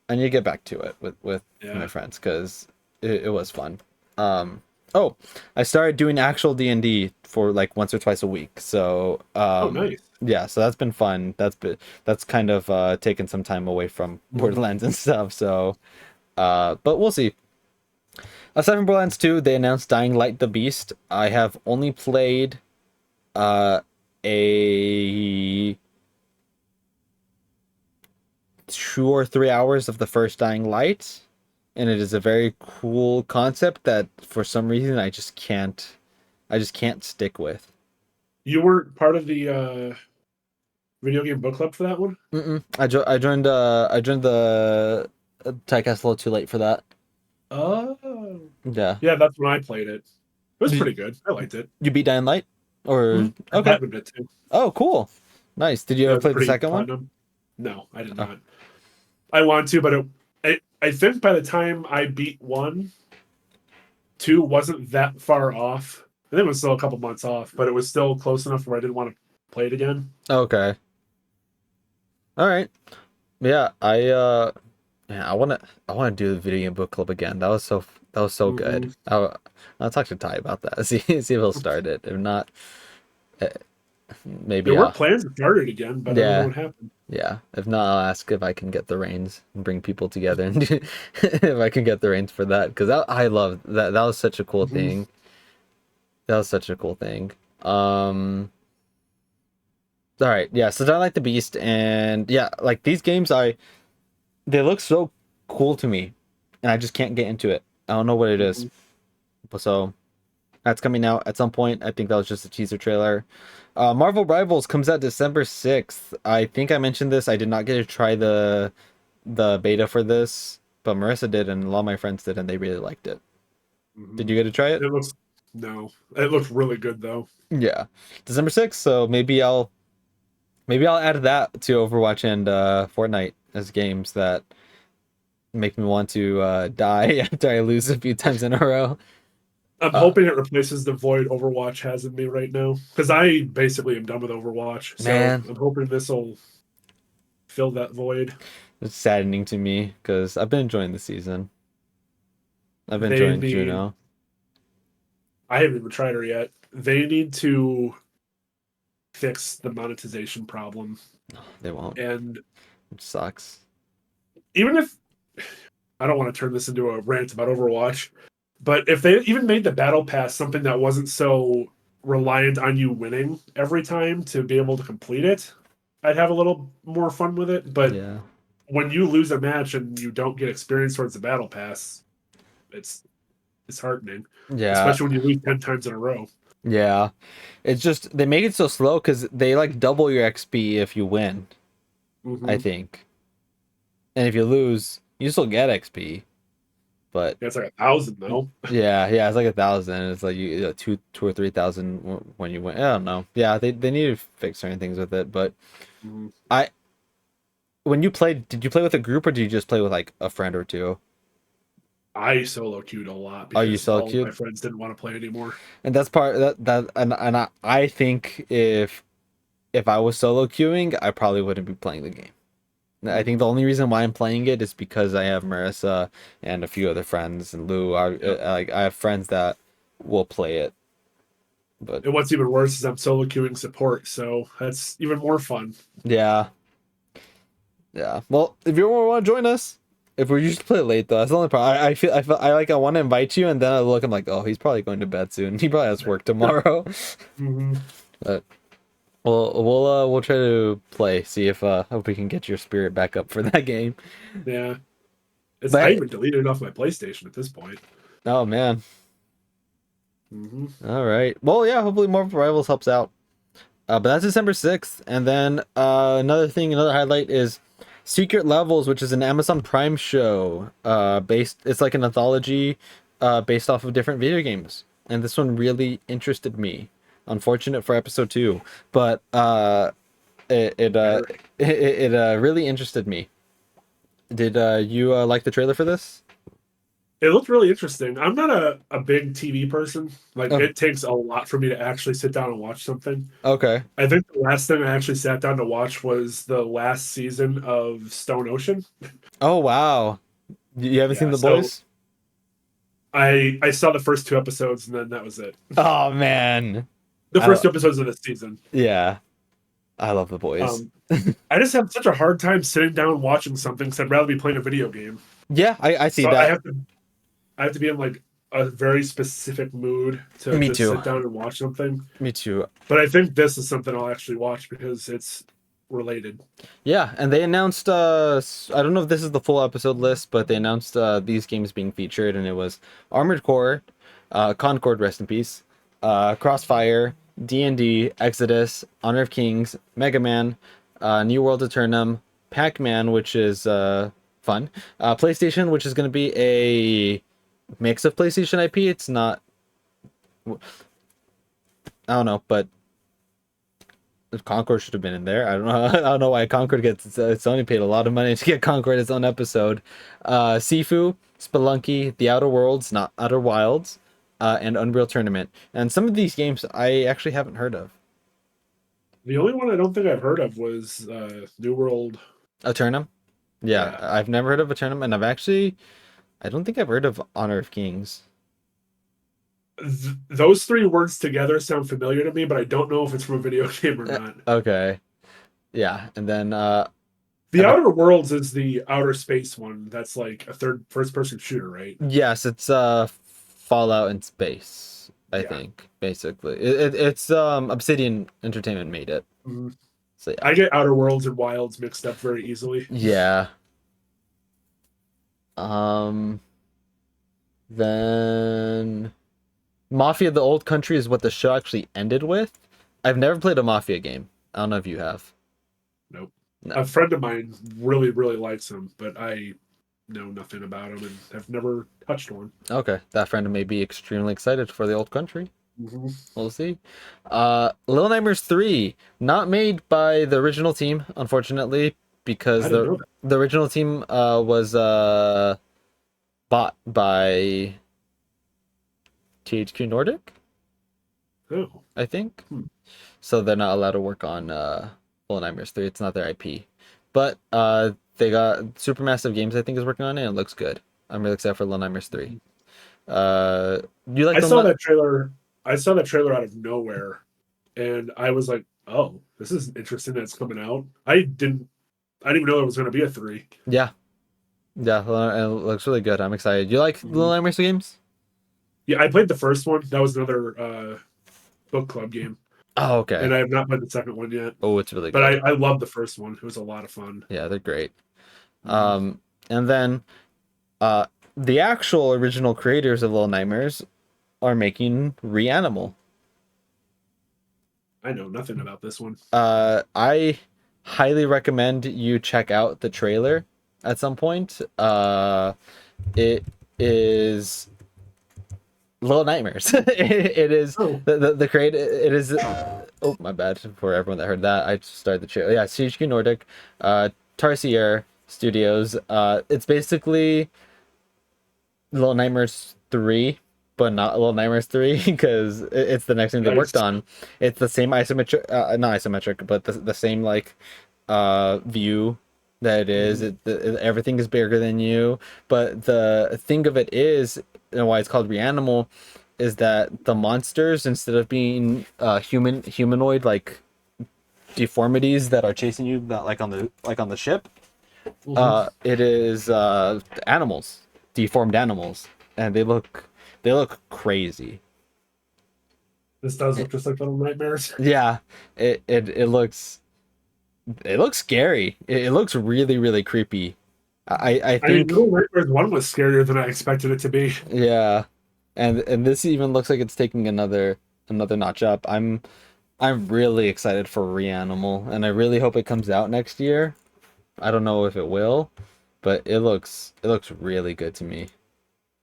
I need to get back to it with my Yeah. friends because it was fun. Oh, I started doing actual D&D for like once or twice a week. So Oh, nice. yeah, so that's been fun. That's kind of taken some time away from Hmm. Borderlands and stuff. So but we'll see. Aside from Borderlands 2, they announced Dying Light the Beast. I have only played uh a 2 or 3 hours of the first Dying Light, and it is a very cool concept that for some reason I just can't stick with. You weren't part of the video game book club for that one? I joined the Tycast a little too late for that. Oh. Yeah. Yeah, that's when I played it. It was Did pretty good. I liked it. you beat Dying Light? Or I okay. platinumed it too. Oh, cool. Nice. Did you Yeah, ever it was play the pretty second one? platinum. No, I did Oh, not. I want to, but I think by the time I beat one, two wasn't that far off. I think it was still a couple months off, but it was still close enough where I didn't want to play it again. okay. All right. Yeah, yeah, I want to do the video game book club again. That was so Hmm. good. I'll talk to Ty about that. See if he'll start it. If not, eh, There maybe were plans to start it again, but I don't know yeah, what happened. yeah. If not, I'll ask if I can get the reins and bring people together and if I can get the reins for that because I love that. That was such a cool Hmm. thing. That was such a cool thing. Um, all right, yeah. So I like the Beast, and yeah, like these games, they look so cool to me, and I just can't get into it. I don't know what it is. Hmm. But so that's coming out at some point. I think that was just a teaser trailer. Marvel Rivals comes out December 6th. I think I mentioned this. I did not get to try the beta for this, but Marissa did, and a lot of my friends did, and they really liked it. Hmm. Did you get to try it? It looks no, it looks really good though. Yeah, December 6th. So maybe I'll add that to Overwatch and Fortnite as games that make me want to die after I lose a few times in a row. I'm Uh, hoping it replaces the void Overwatch has in me right now because I basically am done with Overwatch. So man, I'm hoping this will fill that void. it's saddening to me because I've been enjoying the season. I've been They enjoying need. Juno. I haven't even tried her yet. They need to fix the monetization problem. They won't. And It sucks. even if I don't want to turn this into a rant about Overwatch, but if they even made the battle pass something that wasn't so reliant on you winning every time to be able to complete it, I'd have a little more fun with it. But Yeah. when you lose a match and you don't get experience towards the battle pass, it's disheartening, Yeah. especially when you lose 10 times in a row. Yeah. It's just they make it so slow because they like double your XP if you win, I Hmm. think. And if you lose, you still get XP. But That's like 1,000 though. yeah, yeah, it's like 1,000. It's like you two or 3,000 when you win. I don't know. Yeah, they need to fix certain things with it. But Mhm. I when you played, did you play with a group or did you just play with like a friend or two? I solo queued a lot Oh, you because solo all of my queued? friends didn't want to play anymore. And that's part that and I think if I was solo queuing, I probably wouldn't be playing the game. I think the Mhm. only reason why I'm playing it is because I have Marissa and a few other friends and Lou. Yep. Like I have friends that will play it, but And what's even worse is I'm solo queuing support, so that's even more fun. yeah, yeah. Well, if you want to join us, if we're used to play late though, that's the only problem. I want to invite you, and then I look, I'm like, oh, he's probably going to bed soon. He probably has work tomorrow. Hmm. But we'll try to play, see if hope we can get your spirit back up for that game. Yeah, I But even deleted it off my PlayStation at this point. oh man, Hmm. all right. Well, yeah. Hopefully, Marvel Rivals helps out. But that's December 6th. And then another highlight is Secret Levels, which is an Amazon Prime show. It's like an anthology based off of different video games. And this one really interested me. Unfortunate for episode 2, but it it uh Better. it really interested me. Did you like the trailer for this? It looked really interesting. I'm not a big TV person. Like, Oh, it takes a lot for me to actually sit down and watch something. okay. I think the last thing I actually sat down to watch was the last season of Stone Ocean. Oh wow. You haven't seen Yeah, The so Boys? I saw the first 2 episodes and then that was it. Oh man. The I first 2 episodes of the season. yeah. I love The Boys. Um, I just have such a hard time sitting down watching something because I'd rather be playing a video game. Yeah, I see So I that. have to I have to be in like a very specific mood to Me just too. sit down and watch something. Me too. But I think this is something I'll actually watch because it's related. Yeah, and they announced I don't know if this is the full episode list, but they announced these games being featured, and it was Armored Core, Concord, rest in peace, Crossfire, D&D, Exodus, Honor of Kings, Mega Man, New World Eternum, Pac-Man, which is fun, PlayStation, which is going to be a mix of PlayStation IP. It's not, I don't know, but Concord should have been in there. I don't know. I don't know why Concord gets. Sony paid a lot of money to get Concord its own episode. Sifu, Spelunky, The Outer Worlds, not Outer Wilds, and Unreal Tournament. And some of these games I actually haven't heard of. The only one I don't think I've heard of was New World. Eternum? Yeah, Yeah. I've never heard of Eternum, and I don't think I've heard of Honor of Kings. Those three words together sound familiar to me, but I don't know if it's from a video game or not. Okay. Yeah, and then The Outer Worlds is the outer space one. That's like a first person shooter, right? yes, it's Fallout in space, I Yeah. think, basically. It's Obsidian Entertainment made it. Mhm. So yeah. I get Outer Worlds and Wilds mixed up very easily. Yeah. Um then Mafia the Old Country is what the show actually ended with. I've never played a Mafia game. I don't know if you have. Nope. No. A friend of mine really, really likes them, but I know nothing about them and have never touched one. Okay. That friend may be extremely excited for the Old Country. Mm-hmm. We'll see. Little Nightmares 3, not made by the original team, unfortunately, because I didn't know that. the original team was bought by THQ Nordic, Oh. I think. Hmm. So they're not allowed to work on Little Nightmares 3. It's not their IP. But they got Supermassive Games, I think, is working on it, and it looks good. I'm really excited for Little Nightmares 3. You like I the saw that trailer. I saw that trailer out of nowhere, and I was like, "Oh, this is interesting. That's coming out." I didn't even know there was going to be a 3. Yeah. Yeah, it looks really good. I'm excited. You like Little Mhm. Nightmares games? Yeah, I played the first one. That was another book club game, Oh, okay. and I have not played the second one yet. Oh, it's really But good. I loved the first one. It was a lot of fun. Yeah, they're great. Mhm. And then uh the actual original creators of Little Nightmares are making Reanimal. I know nothing about this one. I highly recommend you check out the trailer at some point. It is Little Nightmares. It is Oh, the create. It is. Oh, my bad for everyone that heard that. I just started the trailer. Yeah, CHQ Nordic, Tarsier Studios. It's basically Little Nightmares 3, but not Little Nightmares 3 because it's the next thing they worked Nice. on. It's the same isometric, not isometric, but the same like view that it is. Mhm. Everything is bigger than you, but the thing of it is, and why it's called Reanimal, is that the monsters, instead of being humanoid like deformities that are chasing you, that like on the ship, Mhm. it is animals, deformed animals, and they look crazy. This does It- look just like Little Nightmares. yeah, it looks scary. It looks really creepy. I I mean, think Little Nightmares 1 was scarier than I expected it to be. yeah, and this even looks like it's taking another notch up. I'm really excited for Reanimal, and I really hope it comes out next year. I don't know if it will, but it looks really good to me.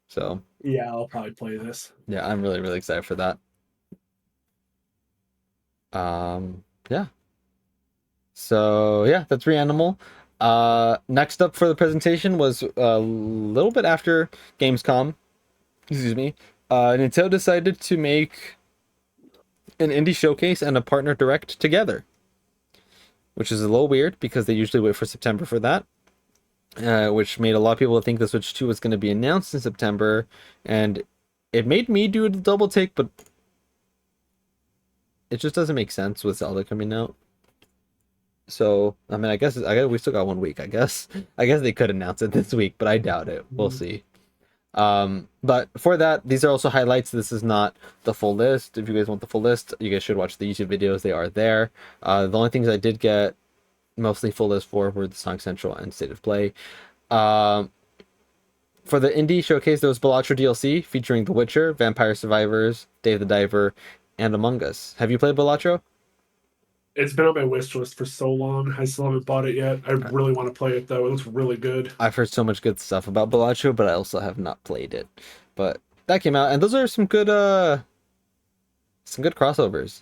So Yeah, I'll probably play this. yeah, I'm really excited for that. Yeah. So yeah, that's Reanimal. Next up for the presentation was a little bit after Gamescom. Excuse me. Nintendo decided to make an indie showcase and a partner direct together, which is a little weird because they usually wait for September for that. Which made a lot of people think the Switch 2 was going to be announced in September, and it made me do a double take, but it just doesn't make sense with Zelda coming out. So, I mean, I guess we still got 1 week, I guess. I guess they could announce it this week, but I doubt it. We'll Mhm. see. But for that, these are also highlights. This is not the full list. If you guys want the full list, you guys should watch the YouTube videos. They are there. The only things I did get mostly full list for were the Sonic Central and State of Play. Um, for the indie showcase, there was Balatro DLC featuring The Witcher, Vampire Survivors, Dave the Diver, and Among Us. Have you played Balatro? It's been on my wish list for so long. I still haven't bought it yet. I really want to play it though. It looks really good. I've heard so much good stuff about Balatro, but I also have not played it. But that came out, and those are some good crossovers.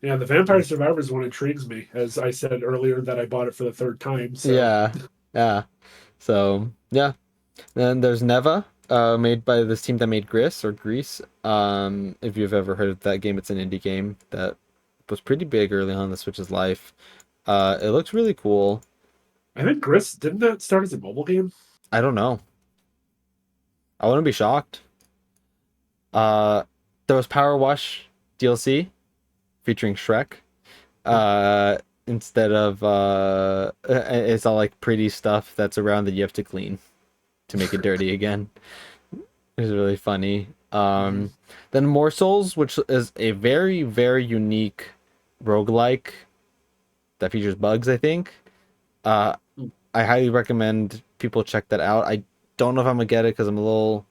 Yeah, the Vampire Survivors one intrigues me, as I said earlier that I bought it for the third time. So Yeah, yeah. So yeah. Then there's Neva, made by this team that made Gris or Grease. If you've ever heard of that game, it's an indie game that was pretty big early on in the Switch's life. It looks really cool. I think Gris didn't that start as a mobile game? I don't know. I wouldn't be shocked. Uh, there was Power Wash DLC featuring Shrek. Instead of it's all like pretty stuff that's around that you have to clean to make it dirty again. It's really funny. Mhm. Then Morsels, which is a very unique roguelike that features bugs, I think. Uh, I highly recommend people check that out. I don't know if I'm gonna get it because I'm little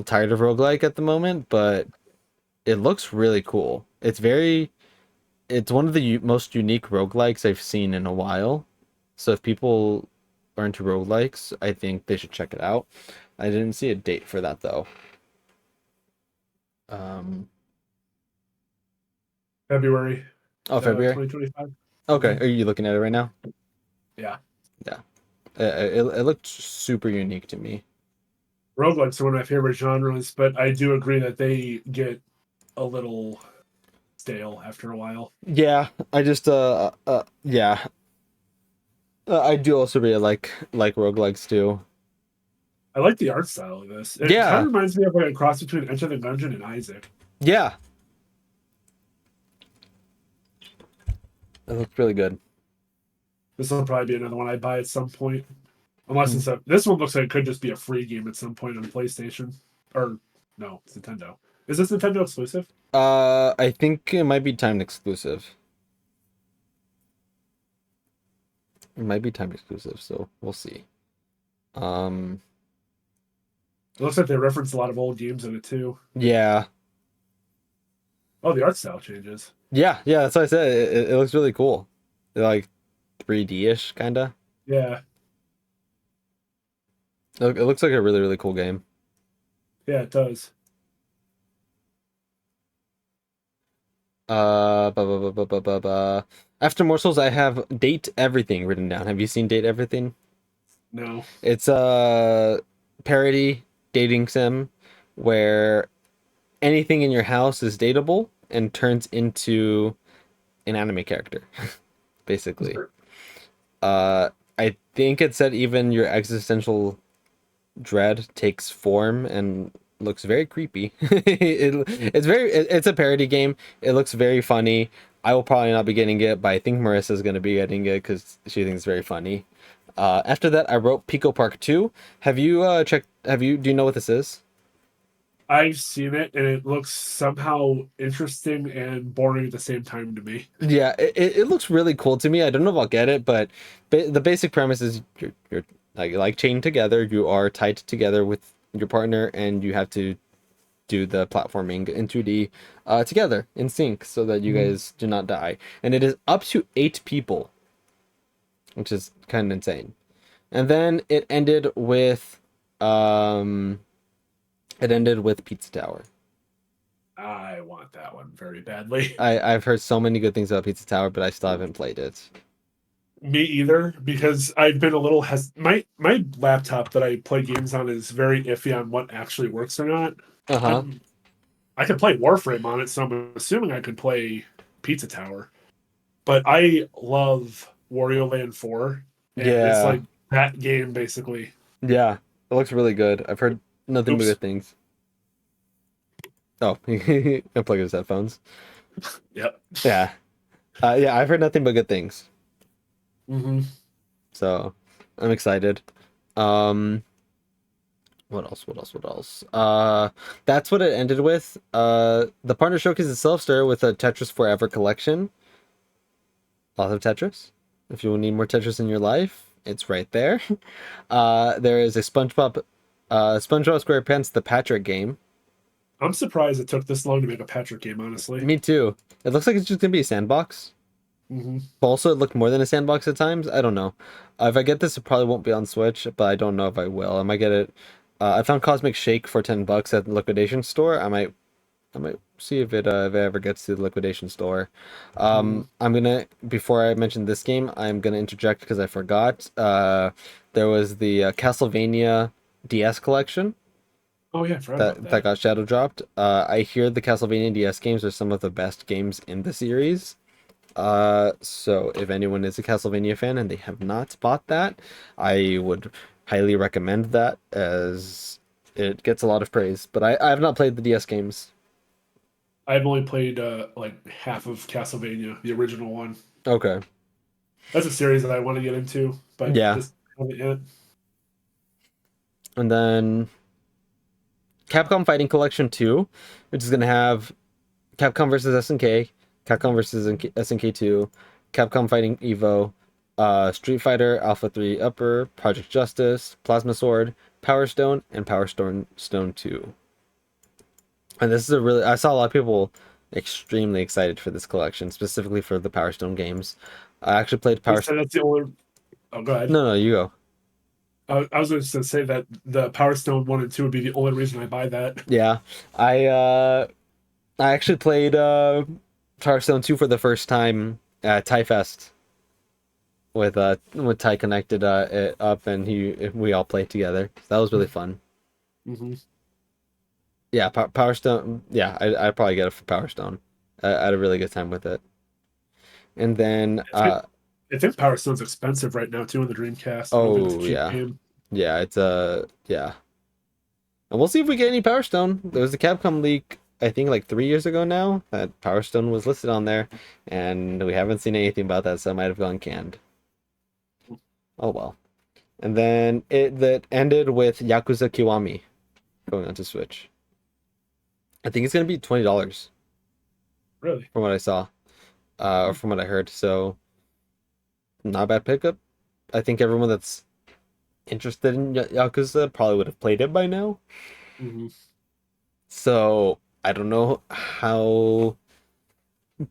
tired of roguelike at the moment, but it looks really cool. It's one of the most unique roguelikes I've seen in a while. So if people are into roguelikes, I think they should check it out. I didn't see a date for that though. Um, February oh, February. 2025. Okay, Mhm. are you looking at it right now? Yeah. Yeah. It looked super unique to me. Roguelikes are one of my favorite genres, but I do agree that they get a little stale after a while. Yeah, I just yeah. I do also really like roguelikes too. I like the art style of this. It kind Yeah. of reminds me of like a cross between Enter the Gungeon and Isaac. Yeah. It looks really good. This will probably be another one I buy at some point. Unless Hmm. it's a this one looks like it could just be a free game at some point on PlayStation. Or no, it's Nintendo. Is this Nintendo exclusive? I think it might be timed exclusive. It might be timed exclusive, so we'll see. Um, It looks like they reference a lot of old games in it too. yeah. Oh, the art style changes. Yeah, that's what I said. It looks really cool. Like 3D-ish kind of. Yeah. It looks like a really cool game. Yeah, it does. After Morsels, I have Date Everything written down. Have you seen Date Everything? No. It's a parody dating sim where anything in your house is dateable and turns into an anime character, basically. Sure. I think it said even your existential dread takes form and looks very creepy. It's a parody game. It looks very funny. I will probably not be getting it, but I think Marissa's going to be getting it because she thinks it's very funny. After that, I wrote Pico Park 2. Have you checked? Do you know what this is? I've seen it, and it looks somehow interesting and boring at the same time to me. Yeah, it looks really cool to me. I don't know if I'll get it, but the basic premise is you're like chained together. You are tied together with your partner, and you have to do the platforming in 2D together in sync so that you Mhm. guys do not die. And it is up to 8 people, which is kind of insane. And then um it ended with Pizza Tower. I want that one very badly. I've heard so many good things about Pizza Tower, but I still haven't played it. Me either, because I've been a little my laptop that I play games on is very iffy on what actually works or not. Uh-huh. I'm I could play Warframe on it, so I'm assuming I could play Pizza Tower. But I love Wario Land 4, and it's Yeah. like that game basically. Yeah. It looks really good. I've heard nothing but Oops. good things. Oh, he unplugged his headphones. Yep. Yeah. Yeah, I've heard nothing but good things. Hmm. So I'm excited. Um, what else? What else? What else? That's what it ended with. The partner showcase itself started with a Tetris Forever collection. Lots of Tetris. If you need more Tetris in your life, it's right there. There is a SpongeBob SquarePants The Patrick game. I'm surprised it took this long to make a Patrick game, honestly. Me too. It looks like it's just gonna be a sandbox. Hmm. But also, it looked more than a sandbox at times. I don't know. If I get this, it probably won't be on Switch, but I don't know if I will. I might get it. I found Cosmic Shake for $10 at the liquidation store. I might see if it ever gets to the liquidation store. Hmm. I'm gonna before I mention this game, I'm gonna interject because I forgot. There was the Castlevania DS collection Oh yeah, I forgot about that that. got shadow dropped. I hear the Castlevania DS games are some of the best games in the series. So if anyone is a Castlevania fan and they have not bought that, I would highly recommend that as it gets a lot of praise. But I have not played the DS games. I've only played like half of Castlevania, the original one. Okay. That's a series that I want to get into, but Yeah. just haven't yet. And then Capcom Fighting Collection 2, which is gonna have Capcom versus SNK, Capcom versus SNK 2, Capcom Fighting Evo, Street Fighter Alpha 3 Upper, Project Justice, Plasma Sword, Power Stone, and Stone 2. And this is I saw a lot of people extremely excited for this collection, specifically for the Power Stone games. I actually played You Power. said that's the only. Oh, go ahead. No, no, you go. I was just going to say that the Power Stone 1 and 2 would be the only reason I buy that. Yeah, I uh, I actually played Power Stone 2 for the first time at Thai Fest with Ty connected it up and we all played together. So that was really fun. Hmm. Yeah, Power Stone. Yeah, I'd probably get it for Power Stone. I had a really good time with it. And then I think Power Stone's expensive right now too in the Dreamcast. I don't think it's a oh cheap yeah. game. Yeah, it's yeah. And we'll see if we get any Power Stone. There was a Capcom leak, I think like 3 years ago now, that Power Stone was listed on there, and we haven't seen anything about that, so it might have gone canned. Oh well. And then it that ended with Yakuza Kiwami going onto Switch. I think it's gonna be $20 Really? from what I saw, or from what I heard. So not a bad pickup. I think everyone that's interested in Yakuza probably would have played it by now. Hmm. So I don't know how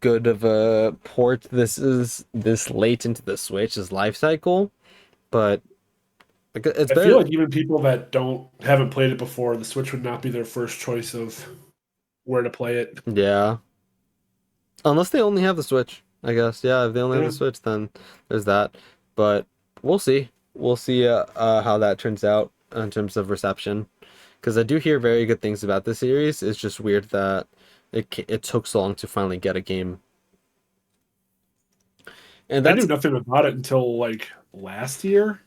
good of a port this is this late into the Switch's life cycle, but it's I feel better. like even people that don't haven't played it before, the Switch would not be their first choice of where to play it. Yeah, unless they only have the Switch, I guess. Yeah, if they only have the Yeah. Switch, then there's that. But we'll see. We'll see how that turns out in terms of reception. because I do hear very good things about the series. It's just weird that it took so long to finally get a game. And I knew that's nothing about it until like last year.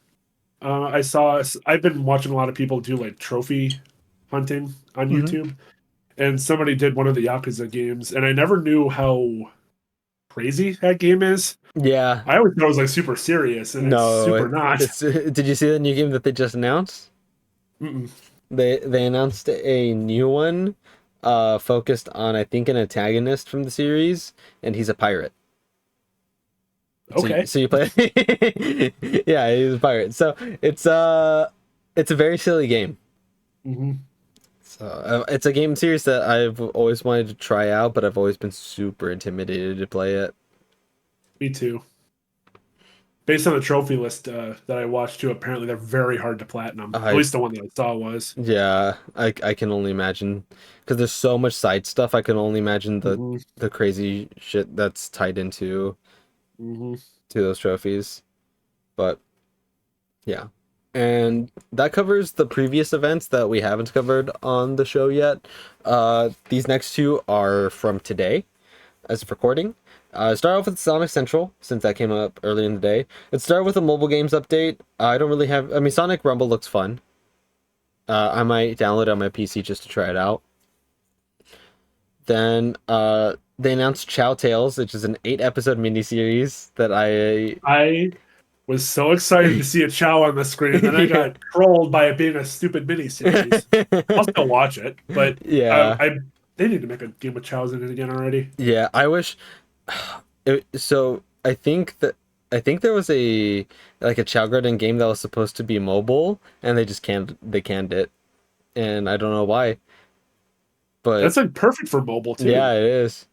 I've been watching a lot of people do like trophy hunting on Mhm. YouTube, and somebody did one of the Yakuza games, and I never knew how crazy that game is. Yeah. I always thought it was like super serious, and it's No, super not. it's did you see the new game that they just announced? Mm-mm. They announced a new one focused on I think an antagonist from the series and he's a pirate. Okay. So you play yeah, he's a pirate. So it's a very silly game. Hmm. So it's a game series that I've always wanted to try out, but I've always been super intimidated to play it. Me too. Based on the trophy list that I watched too, apparently they're very hard to platinum. At I least the one that I saw was. Yeah, I can only imagine because there's so much side stuff. I can only imagine Hmm. the crazy shit that's tied into Hmm. to those trophies. But yeah. And that covers the previous events that we haven't covered on the show yet. These next two are from today as of recording. Start off with Sonic Central, since that came up early in the day. Let's start with a mobile games update. I don't really have. I mean, Sonic Rumble looks fun. I might download it on my PC just to try it out. Then they announced Chow Tales, which is an 8 episode miniseries that I. I was so excited to see a Chow on the screen, and then I Yeah. got trolled by it being a stupid miniseries. I'll still watch it, but Yeah. I they need to make a game with Chows in it again already. Yeah, I wish. So I think there was a like a Chao Garden game that was supposed to be mobile, and they canned it, and I don't know why. But That's like perfect for mobile yeah, too. it is.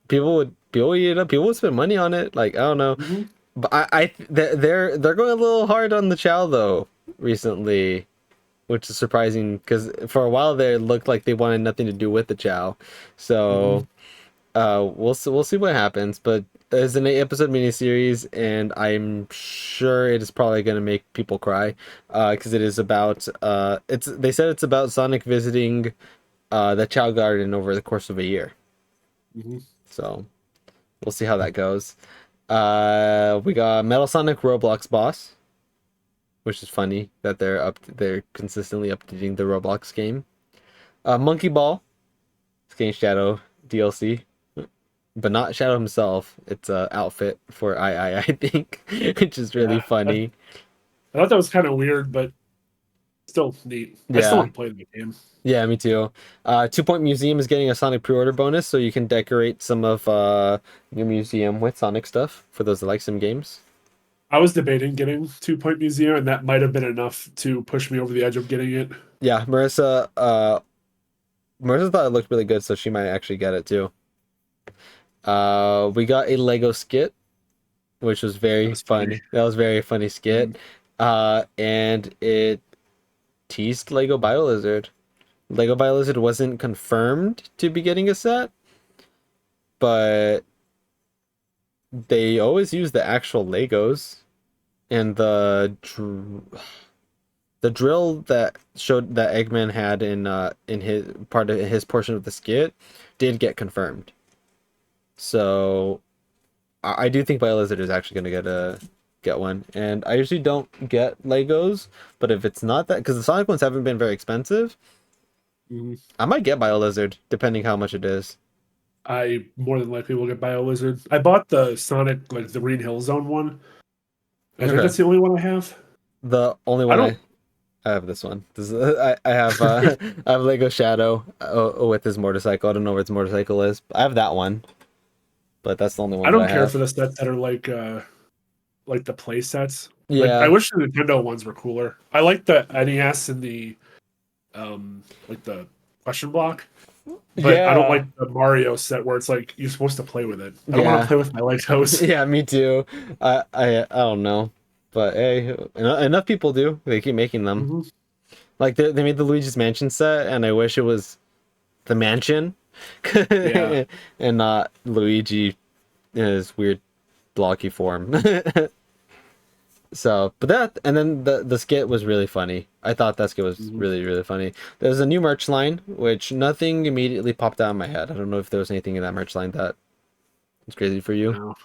People would eat it up. People would spend money on it. Like I don't know, Hmm. but they're going a little hard on the Chow though recently, which is surprising because for a while there it looked like they wanted nothing to do with the Chow. Hmm. So we'll see what happens, but it's an 8 episode miniseries, and I'm sure it is probably gonna make people cry, because it is about it's they said it's about Sonic visiting the Chao Garden over the course of a year. Hmm. So we'll see how that goes. We got Metal Sonic Roblox Boss, which is funny that they're consistently updating the Roblox game. Monkey Ball, it's getting Shadow DLC. But not Shadow himself. It's a outfit for I think, which is really Yeah, funny. I thought that was kind of weird, but still neat. I still Yeah, want to play the game. yeah, me too. 2 Point Museum is getting a Sonic pre-order bonus, so you can decorate some of your museum with Sonic stuff for those that like some games. I was debating getting 2 Point Museum, and that might have been enough to push me over the edge of getting it. Yeah, Marissa thought it looked really good, so she might actually get it too. We got a Lego skit, which was That very was funny. funny. That was very funny Mhm. skit. And it teased Lego BioLizard. Lego BioLizard wasn't confirmed to be getting a set, but they always use the actual Legos and the drill that showed that Eggman had in his part of his portion of the skit did get confirmed. So I do think BioLizard is actually gonna get one, and I usually don't get Legos, but if it's not that, because the Sonic ones haven't been very expensive, Mhm. I might get BioLizard depending how much it is. I more than likely will get BioLizard. I bought the Sonic, like the Green Hill Zone one. I think Okay. that's the only one I have. The only I one don't. I have this one. This is, I have I have Lego Shadow with his motorcycle. I don't know where his motorcycle is. I have that one, but that's the only I one that don't I care for have. the sets that are like the play sets. Like I Yeah, wish the Nintendo ones were cooler. I like the NES and the like the question block, but I don't like yeah, the Mario set where it's like you're supposed to play with it. I don't want to yeah, play with my Legos. yeah. Me too. I don't know, but hey, enough people do. They keep making them. Hmm. Like they made the Luigi's Mansion set, and I wish it was the mansion, Yeah. and not Luigi in his weird blocky form. So, but that, and then the skit was really funny. I thought that skit was Mhm. really, really funny. There's a new merch line, which nothing immediately popped out in my head. I don't know if there was anything in that merch line that was crazy for you. No,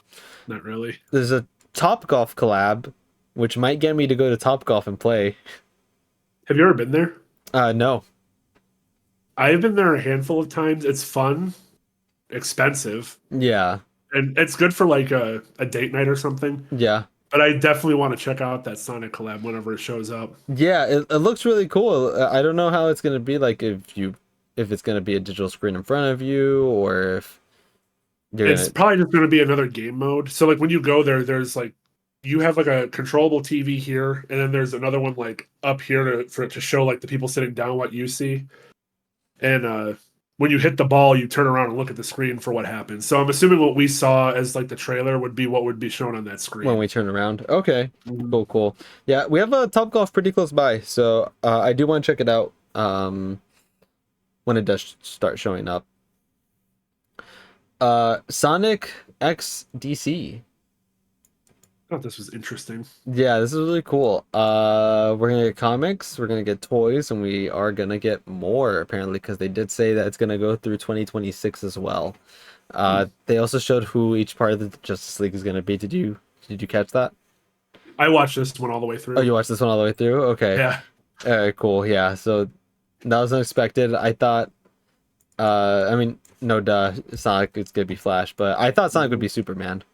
not really. There's a Top Golf collab, which might get me to go to Top Golf and play. Have you ever been there? No. I've been there a handful of times. It's fun, expensive, Yeah. and it's good for like a date night or something. Yeah. But I definitely want to check out that Sonic collab whenever it shows up. Yeah, it looks really cool. I don't know how it's gonna be like if it's gonna be a digital screen in front of you or if you're It's gonna. probably just going to be another game mode. So like when you go there, there's like you have like a controllable TV here, and then there's another one like up here for it to show like the people sitting down what you see. And when you hit the ball, you turn around and look at the screen for what happens. So I'm assuming what we saw as like the trailer would be what would be shown on that When screen. we turn around. Okay. Mhm. Cool, cool. Yeah, we have a Top Golf pretty close by, so I do want to check it out when it does start showing up. Sonic X DC. I thought this was interesting. Yeah, this is really cool. We're gonna get comics, we're gonna get toys, and we are gonna get more apparently because they did say that it's gonna go through 2026 as well. Hmm. They also showed who each part of the Justice League is gonna be. Did you catch that? I watched this one all the way Oh, through. you watched this one all the way through? Okay. Yeah. All right, cool. Yeah, so that was unexpected. I thought, I mean, no, duh, Sonic it's gonna be Flash, but I thought Sonic would Mhm. be Superman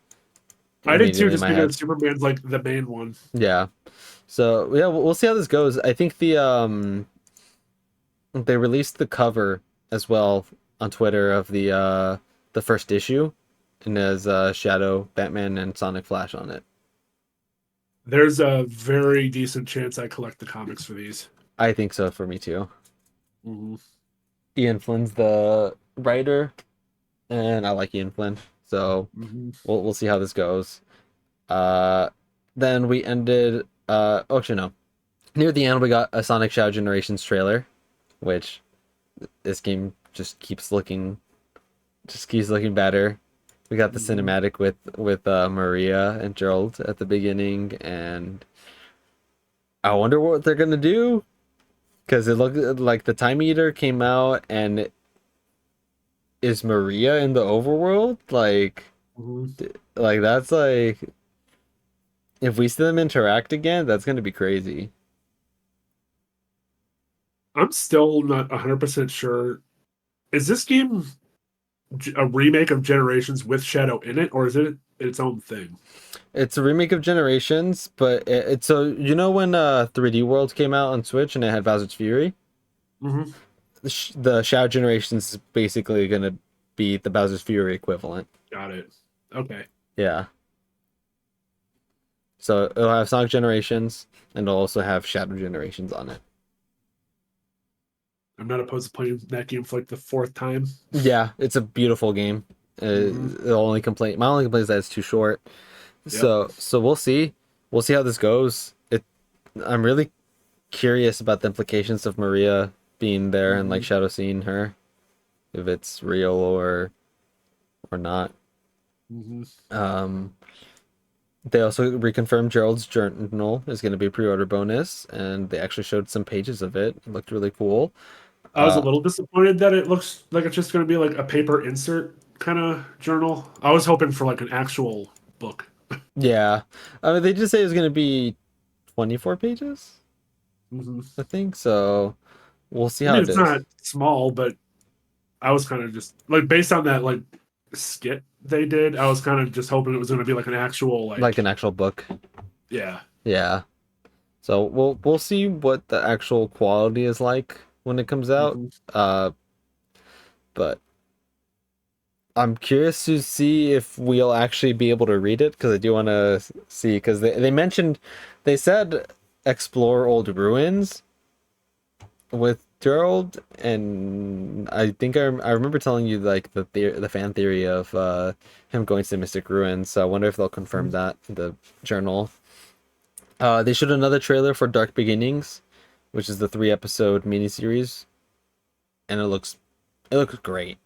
I did too, immediately in just my head. because Superman's like the main one. Yeah. So yeah, we'll see how this goes. I think they released the cover as well on Twitter of the first issue, and there's Shadow, Batman, and Sonic Flash on it. There's a very decent chance I collect the comics for these. I think so for me too. Hmm. Ian Flynn's the writer, and I like Ian Flynn, so Hmm. we'll see how this goes. Uh, then we ended. Oh, actually no. Near the end, we got a Sonic Shadow Generations trailer, which this game just keeps looking better. We got the Hmm. cinematic with Maria and Gerald at the beginning, and I wonder what they're gonna do because it looked like the Time Eater came out, and is Maria in the overworld? Hmm. Like that's like if we see them interact again, that's gonna be crazy. I'm still not 100% sure. Is this game a remake of Generations with Shadow in it, or is it its own thing? It's a remake of Generations, but it's so you know when 3D World came out on Switch and it had Bowser's Fury. Hmm. The Shadow Generations is basically gonna be the Bowser's Fury equivalent. Got it. Okay. Yeah. So it'll have Sonic Generations and it'll also have Shadow Generations on it. I'm not opposed to playing that game for like the fourth time. Yeah, it's a beautiful game. Hmm. My only complaint is that it's too short. Yep. So we'll see. We'll see how this goes. I'm really curious about the implications of Maria being there and like Hmm. Shadow seeing her, if it's real or not. Hmm. Um, they also reconfirmed Gerald's journal is going to be a pre-order bonus, and they actually showed some pages of it. It looked really cool. I was a Uh, little disappointed that it looks like it's just going to be like a paper insert kind of journal. I was hoping for like an actual book. yeah, I mean they did say it was going to be 24 pages, Hmm. I think. So we'll see I how mean, it it's is. not small, but I was kind of just like based on that like skit they did. I was kind of just hoping it was going to be like an actual Like like an actual book. yeah. Yeah. So we'll see what the actual quality is like when it comes out. Hmm. Uh, but I'm curious to see if we'll actually be able to read it because I do want to see because they said explore old ruins with Gerald, and I think I remember telling you like the fan theory of him going to the Mystic Ruins. So I wonder if they'll confirm that in the journal. They showed another trailer for Dark Beginnings, which is the 3 episode miniseries, and it looks great.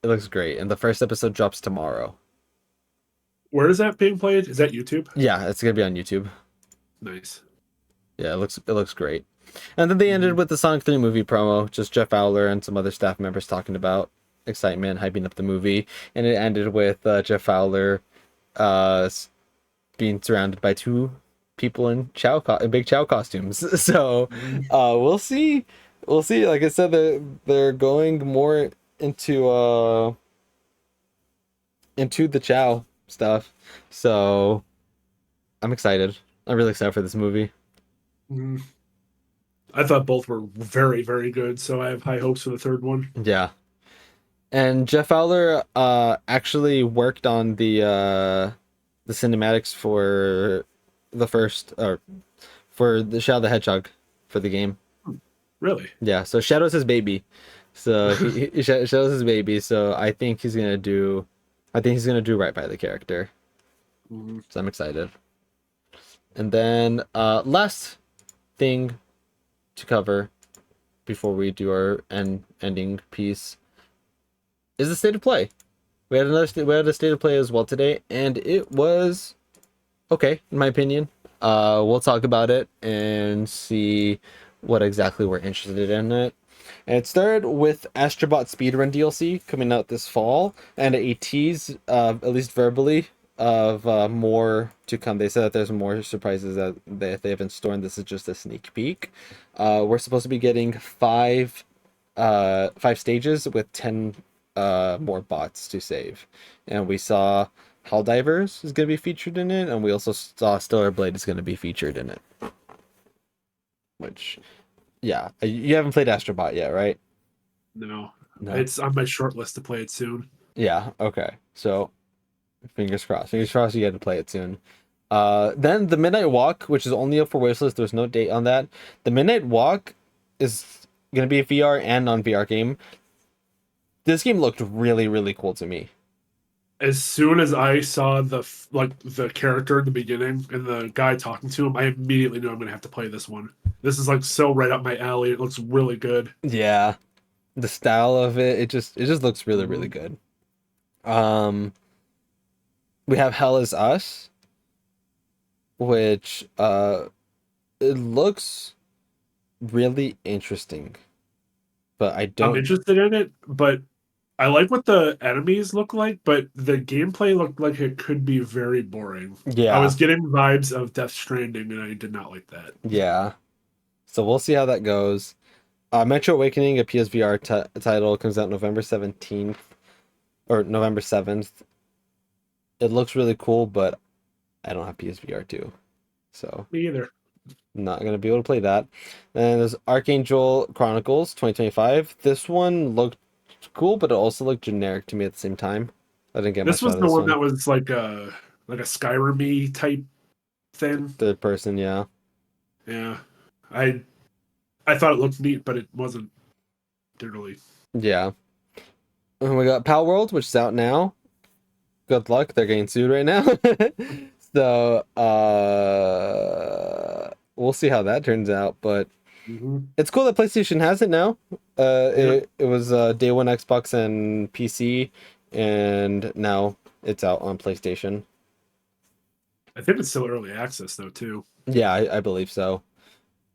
It looks great, and the first episode drops tomorrow. Where is that being played? Is that YouTube? Yeah, it's gonna be on YouTube. Nice. Yeah, it looks great. And then they ended Mhm. with the Sonic 3 movie promo, just Jeff Fowler and some other staff members talking about excitement, hyping up the movie, and it ended with Jeff Fowler s- being surrounded by two people in big Chow costumes. So, Mhm. we'll see. We'll see. Like I said, they're going more into the Chow stuff. So, I'm excited. I'm really excited for this movie. Mhm. I thought both were very, very good, so I have high hopes for the third one. Yeah. And Jeff Fowler actually worked on the cinematics for the first or for the Shadow the Hedgehog for the game. Hmm. Really? Yeah, so Shadow's his baby. So Shadow's his baby, so I think he's gonna do right by the character. Mhm. So I'm excited. And then last thing to cover before we do our ending piece is the state of play. We had a state of play as well today, and it was okay in my opinion. We'll talk about it and see what exactly we're interested in it. And it started with Astrobot Speedrun DLC coming out this fall, and a tease, at least verbally, of more to come. They said that there's more surprises that they have in store, and this is just a sneak peek. We're supposed to be getting five stages with 10 more bots to save, and we saw Helldivers is going to be featured in it, and we also saw Stellar Blade is going to be featured in it. Which, yeah, you haven't played Astrobot yet, right? No, No. it's on my short list to play it soon. Yeah. Okay. So fingers crossed. Fingers crossed you get to play it soon. Then the Midnight Walk, which is only up for wishlist. There's no date on that. The Midnight Walk is gonna be a VR and non-VR game. This game looked really, really cool to me. As soon as I saw the character in the beginning and the guy talking to him, I immediately knew I'm gonna have to play this one. This is like so right up my alley. It looks really good. Yeah, the style of it just looks really, really Mhm. good. Um, we have Hell Is Us, which it looks really interesting, but I I'm don't. interested in it, but I like what the enemies look like, but the gameplay looked like it could be very boring. I Yeah, was getting vibes of Death Stranding, and I did not like that. yeah. So we'll see how that goes. Metro Awakening, a PSVR title, comes out November 17th or November 7th. It looks really cool, but I don't have PSVR 2, so Me either. I'm not gonna be able to play that. And there's Archangel Chronicles 2025. This one looked cool, but it also looked generic to me at the same time. I didn't get This much out was of the this one one. that was like a Skyrim-y type thing. Third person, yeah. Yeah, I I thought it looked neat, but it wasn't really. Yeah. And we got Pal World, which is out now. Good luck. They're getting sued right now. So, we'll see how that turns out. But Hmm. it's cool that PlayStation has it now. Yeah, It was day one Xbox and PC, and now it's out on PlayStation. I think it's still early access though too. Yeah, I believe so.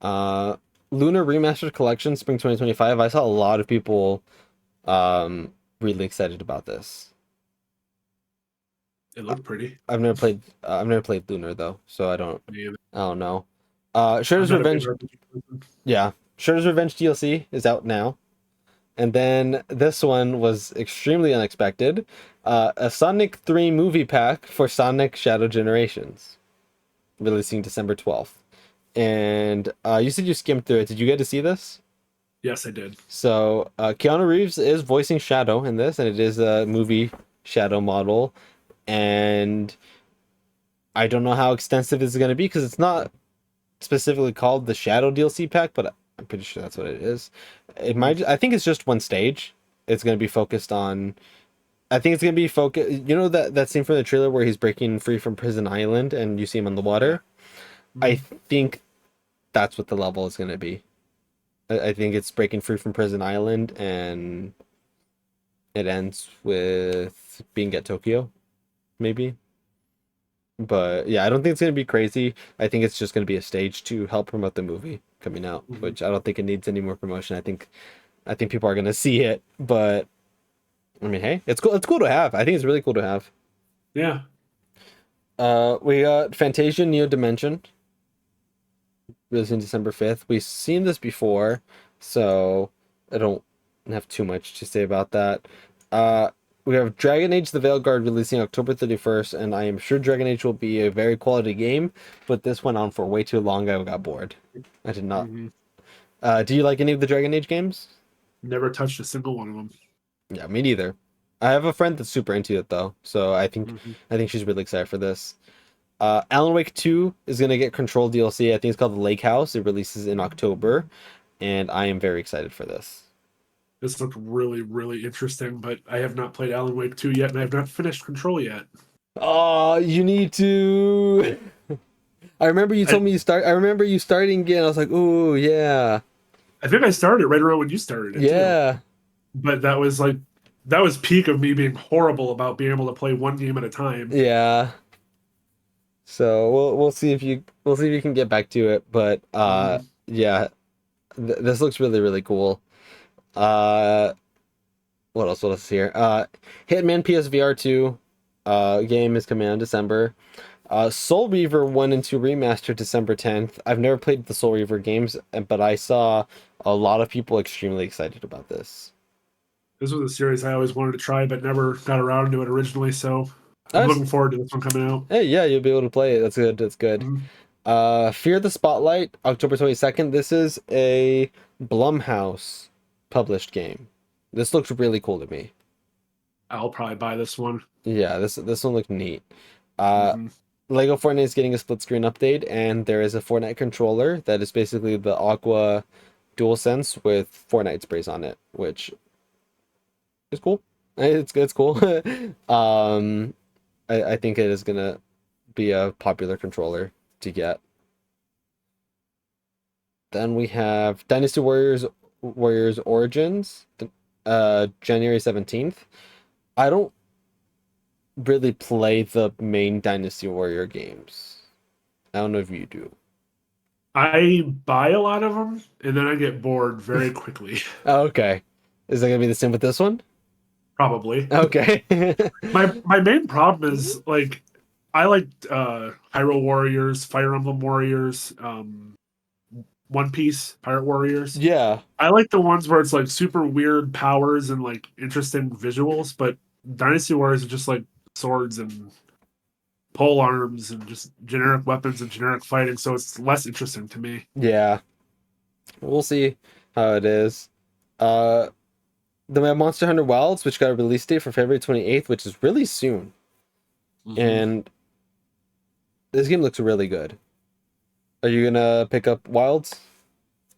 Uh, Lunar Remastered Collection Spring 2025. I saw a lot of people really excited about this. It I- looked pretty. I've never played Lunar though, so Me either. I don't know. I'm Shredder's not a big Revenge. RPG person. Yeah, Shredder's Revenge DLC is out now. And then this one was extremely unexpected. A Sonic 3 movie pack for Sonic Shadow Generations, releasing December 12th. And you said you skimmed through it. Did you get to see this? Yes, I did. So Keanu Reeves is voicing Shadow in this, and it is a movie Shadow model. And I don't know how extensive this is going to be because it's not specifically called the Shadow DLC pack, but I'm pretty sure that's what it is. It Mhm. might. I think it's just one stage. It's going to be focused on. I think it's going to be focused. You know that scene from the trailer where he's breaking free from Prison Island and you see him on the Yeah. water. I Mhm. think that's what the level is going to be. I think it's breaking free from Prison Island and it ends with being at Tokyo, maybe. But yeah, I don't think it's gonna be crazy. I think it's just gonna be a stage to help promote the movie coming out, Mhm. which I don't think it needs any more promotion. I think people are gonna see it, but I mean, hey, it's cool. It's cool to have. I think it's really cool to have. Yeah. We got Fantasia Neo Dimension releasing December 5th. We've seen this before, so I don't have too much to say about that. Uh, we have Dragon Age: The Veilguard releasing October 31st, and I am sure Dragon Age will be a very quality game, but this went on for way too long. I got bored. I did not. Hmm. Do you like any of the Dragon Age games? Never touched a single one of them. Yeah, me neither. I have a friend that's super into it though, so I think Hmm. I think she's really excited for this. Alan Wake 2 is gonna get Control DLC. I think it's called the Lake House. It releases in October, and I am very excited for this. This looked really, really interesting, but I have not played Alan Wake 2 yet, and I have not finished Control yet. Oh, you need to. I remember you I, told me you start. I remember you starting again. I was like, "Ooh, yeah, I think I started it right around when you started it too. yeah, But that was peak of me being horrible about being able to play one game at a time. yeah." So we'll see if you can get back to it. But Hmm. yeah, this looks really really cool. Uh, what else? What else is here? Hitman PSVR 2 game is coming out in December. Soul Reaver 1 and 2 Remastered December 10th. I've never played the Soul Reaver games, but I saw a lot of people extremely excited about this. This was a series I always wanted to try, but never got around to it originally. So I'm Nice. looking forward to this one coming out. Hey, yeah, you'll be able to play it. That's good. That's good. Mhm. Fear the Spotlight, October 22nd. This is a Blumhouse published game. This looks really cool to me. I'll probably buy this one. Yeah, this one looked neat. Uh, Hmm. Lego Fortnite is getting a split screen update, and there is a Fortnite controller that is basically the Aqua DualSense with Fortnite sprays on it, which is cool. It's cool. um, I think it is gonna be a popular controller to get. Then we have Dynasty Warriors Origins, January 17th. I don't really play the main Dynasty Warrior games. I don't know if you do. I buy a lot of them, and then I get bored very quickly. Oh, okay. Is that gonna be the same with this one? Probably. Okay. My main problem is like I like Hyrule Warriors, Fire Emblem Warriors, One Piece, Pirate Warriors. Yeah. I like the ones where it's like super weird powers and like interesting visuals, but Dynasty Warriors are just like swords and pole arms and just generic weapons and generic fighting, so it's less interesting to me. Yeah. We'll see how it is. Uh then we have Monster Hunter Wilds, which got a release date for February 28th, which is really soon. Hmm. And this game looks really good. Are you gonna pick up Wilds?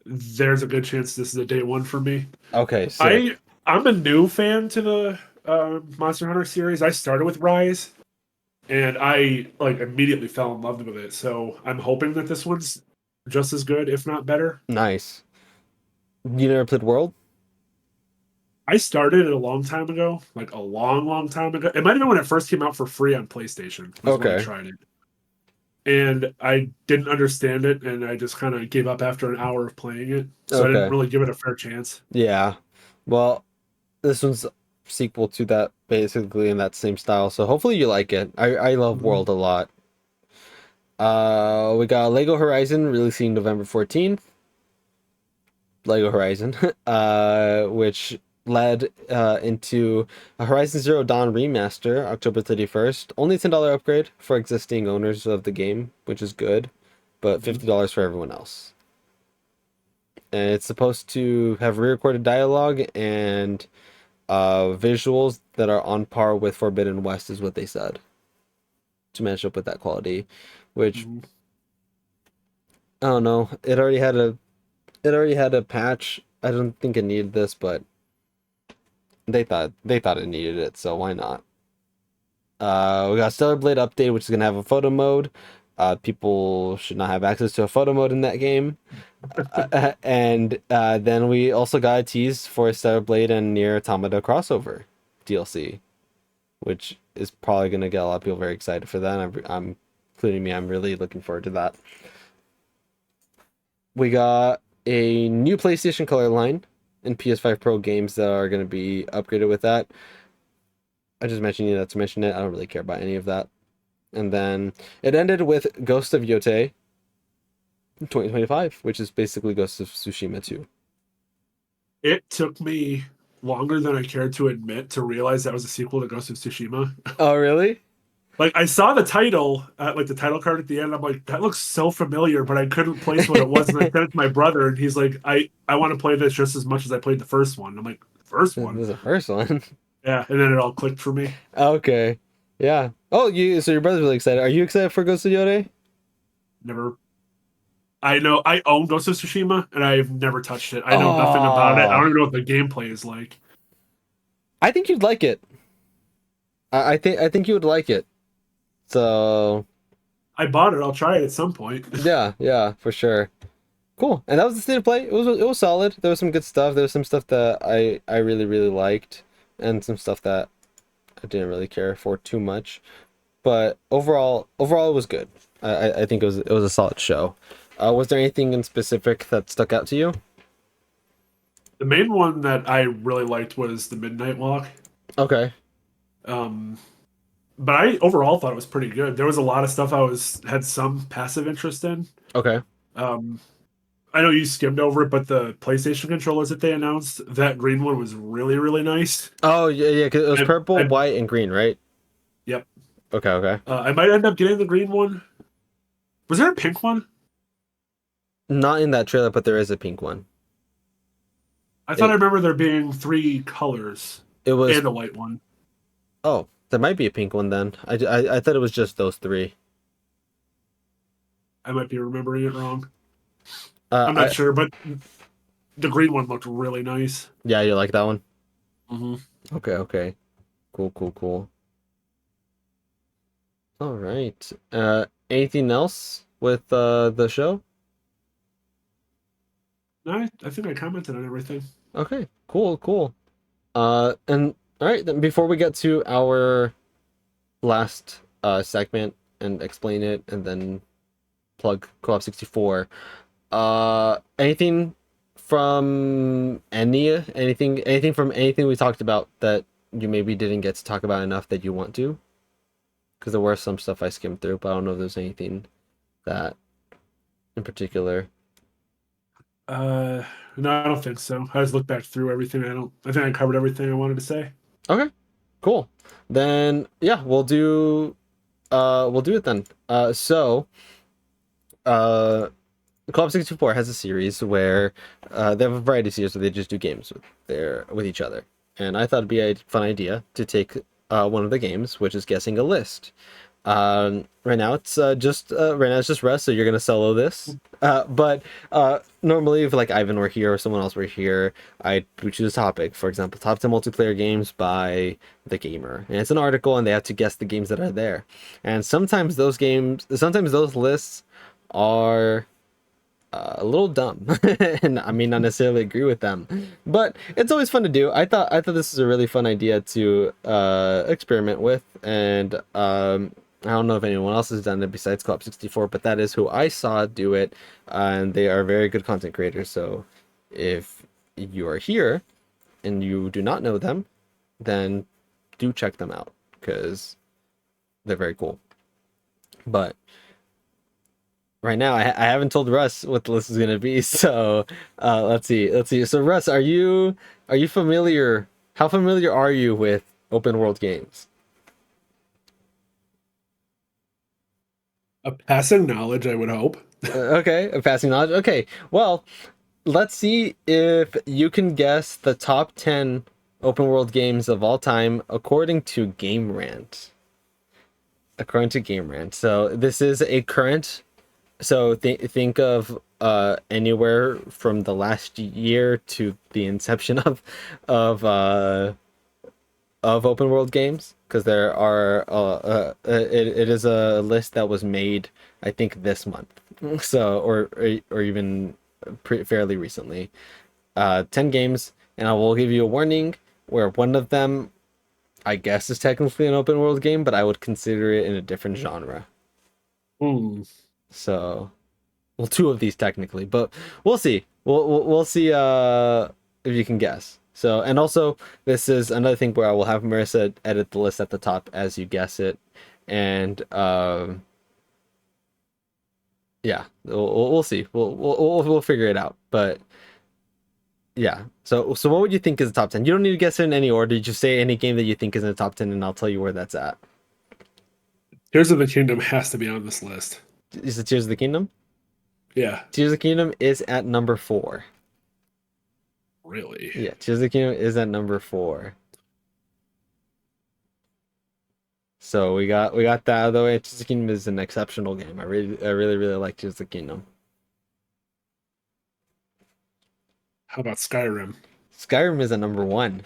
There's a good chance this is a day one for me. Okay, sick. I'm a new fan to the Monster Hunter series. I started with Rise, and I like immediately fell in love with it. So I'm hoping that this one's just as good, if not better. Nice. You never played World? I started it a long time ago, like a long, long time ago. It might have been when it first came out for free on PlayStation. Was when I Okay. tried it, and I didn't understand it, and I just kind of gave up after an hour of playing it. So I didn't Okay. really give it a fair chance. Yeah. Well, this one's sequel to that basically in that same style. So hopefully you like it. I love Mhm. World a lot. We got Lego Horizon releasing November 14th. Lego Horizon, which led into a Horizon Zero Dawn remaster, October 31st. Only $10 upgrade for existing owners of the game, which is good, but Mhm. $50 for everyone else. And it's supposed to have re-recorded dialogue and visuals that are on par with Forbidden West, is what they said, to match up with that quality. Which Mhm. I don't know. It already had a patch. I don't think it needed this, but they thought it needed it, so why not? We got Stellar Blade update, which is gonna have a photo mode. People should not have access to a photo mode in that game. And then we also got a tease for Stellar Blade and Nier Automata crossover DLC, which is probably gonna get a lot of people very excited for that. I'm including me. I'm really looking forward to that. We got a new PlayStation color line and PS5 Pro games that are going to be upgraded with that. I just mentioned that to mention it. I don't really care about any of that. And then it ended with Ghost of Yotei 2025, which is basically Ghost of Tsushima 2. It took me longer than I cared to admit to realize that was a sequel to Ghost of Tsushima. Oh, really? Like I saw the title, like the title card at the end. I'm like, that looks so familiar, but I couldn't place what it was. And I sent it to my brother, and he's like, I want to play this just as much as I played the first one. I'm like, first This one, is the first one. yeah. And then it all clicked for me. Okay. Yeah. Oh, so your brother's really excited. Are you excited for Ghost of Yotei? Never. I know I own Ghost of Tsushima, and I've never touched it. I know nothing about it. I Oh, don't even know what the gameplay is like. I think you'd like it. I think you would like it. So I bought it. I'll try it at some point. yeah, for sure. Cool. And that was the state of play. It was solid. There was some good stuff. There was some stuff that I really really liked, and some stuff that I didn't really care for too much. But overall, it was good. I think it was a solid show. Was there anything in specific that stuck out to you? The main one that I really liked was the Midnight Walk. Okay. Um, but I overall thought it was pretty good. There was a lot of stuff I had some passive interest in. Okay. Um, I know you skimmed over it, but the PlayStation controllers that they announced, that green one was really, really nice. Oh yeah, 'cause it was purple, I white, and green, right? Yep. Okay. I might end up getting the green one. Was there a pink one? Not in that trailer, but there is a pink one. I thought I It, remember there being 3 colors it was. and a white one. Oh, there might be a pink one then. I thought it was just those three. I might be remembering it wrong. Uh, I'm not I sure, but the green one looked really nice. yeah, you like that one? Mm-hmm. Okay. Cool. All right. Anything else with the show? I think I commented on everything. Okay, cool. And all right, then before we get to our last segment and explain it, and then plug Co-op 64. Anything from anything from anything we talked about that you maybe didn't get to talk about enough that you want to? Because there was some stuff I skimmed through, but I don't know if there's anything that in particular. Uh, no, I don't think so. I just looked back through everything. I think I covered everything I wanted to say. Okay, cool. Then yeah, we'll do it then. Uh Club 64 has a series where they have a variety of series where they just do games with each other. And I thought it'd be a fun idea to take one of the games, which is guessing a list. Right now it's just Russ, so you're gonna solo this. But normally if like Ivan were here or someone else were here, we choose a topic. For example, top 10 multiplayer games by the gamer, and it's an article, and they have to guess the games that are there. And sometimes those lists are a little dumb, and I may not necessarily agree with them, but it's always fun to do. I thought this is a really fun idea to experiment with, and I don't know if anyone else has done it besides Co-op 64, but that is who I saw do it, and they are very good content creators. So if you are here and you do not know them, then do check them out because they're very cool. But right now, I haven't told Russ what the list is gonna be, so let's see. So Russ, are you familiar? How familiar are you with open world games? A passing knowledge, I would hope. Okay, a passing knowledge. Okay, well, let's see if you can guess the top 10 open world games of all time according to Game Rant. According to Game Rant, so this is a current. So think of anywhere from the last year to the inception of uh of open world games, because there are it is a list that was made I think this month, so or even fairly recently. 10 games, and I will give you a warning where one of them I guess is technically an open world game, but I would consider it in a different genre. Hmm. So, well, two of these technically, but we'll see. We'll see if you can guess. So, and also this is another thing where I will have Marissa edit the list at the top as you guess it, and yeah, we'll see. We'll figure it out. But yeah, so what would you think is the top 10? You don't need to guess it in any order. You just say any game that you think is in the top 10, and I'll tell you where that's at. Tears of the Kingdom has to be on this list. Is it Tears of the Kingdom? Yeah, Tears of the Kingdom is at number 4. really. Yeah, Tears of the Kingdom is at number 4. So we got that out of the way. Tears of the Kingdom is an exceptional game. I really like Tears of the Kingdom. How about Skyrim? Skyrim is at number 1.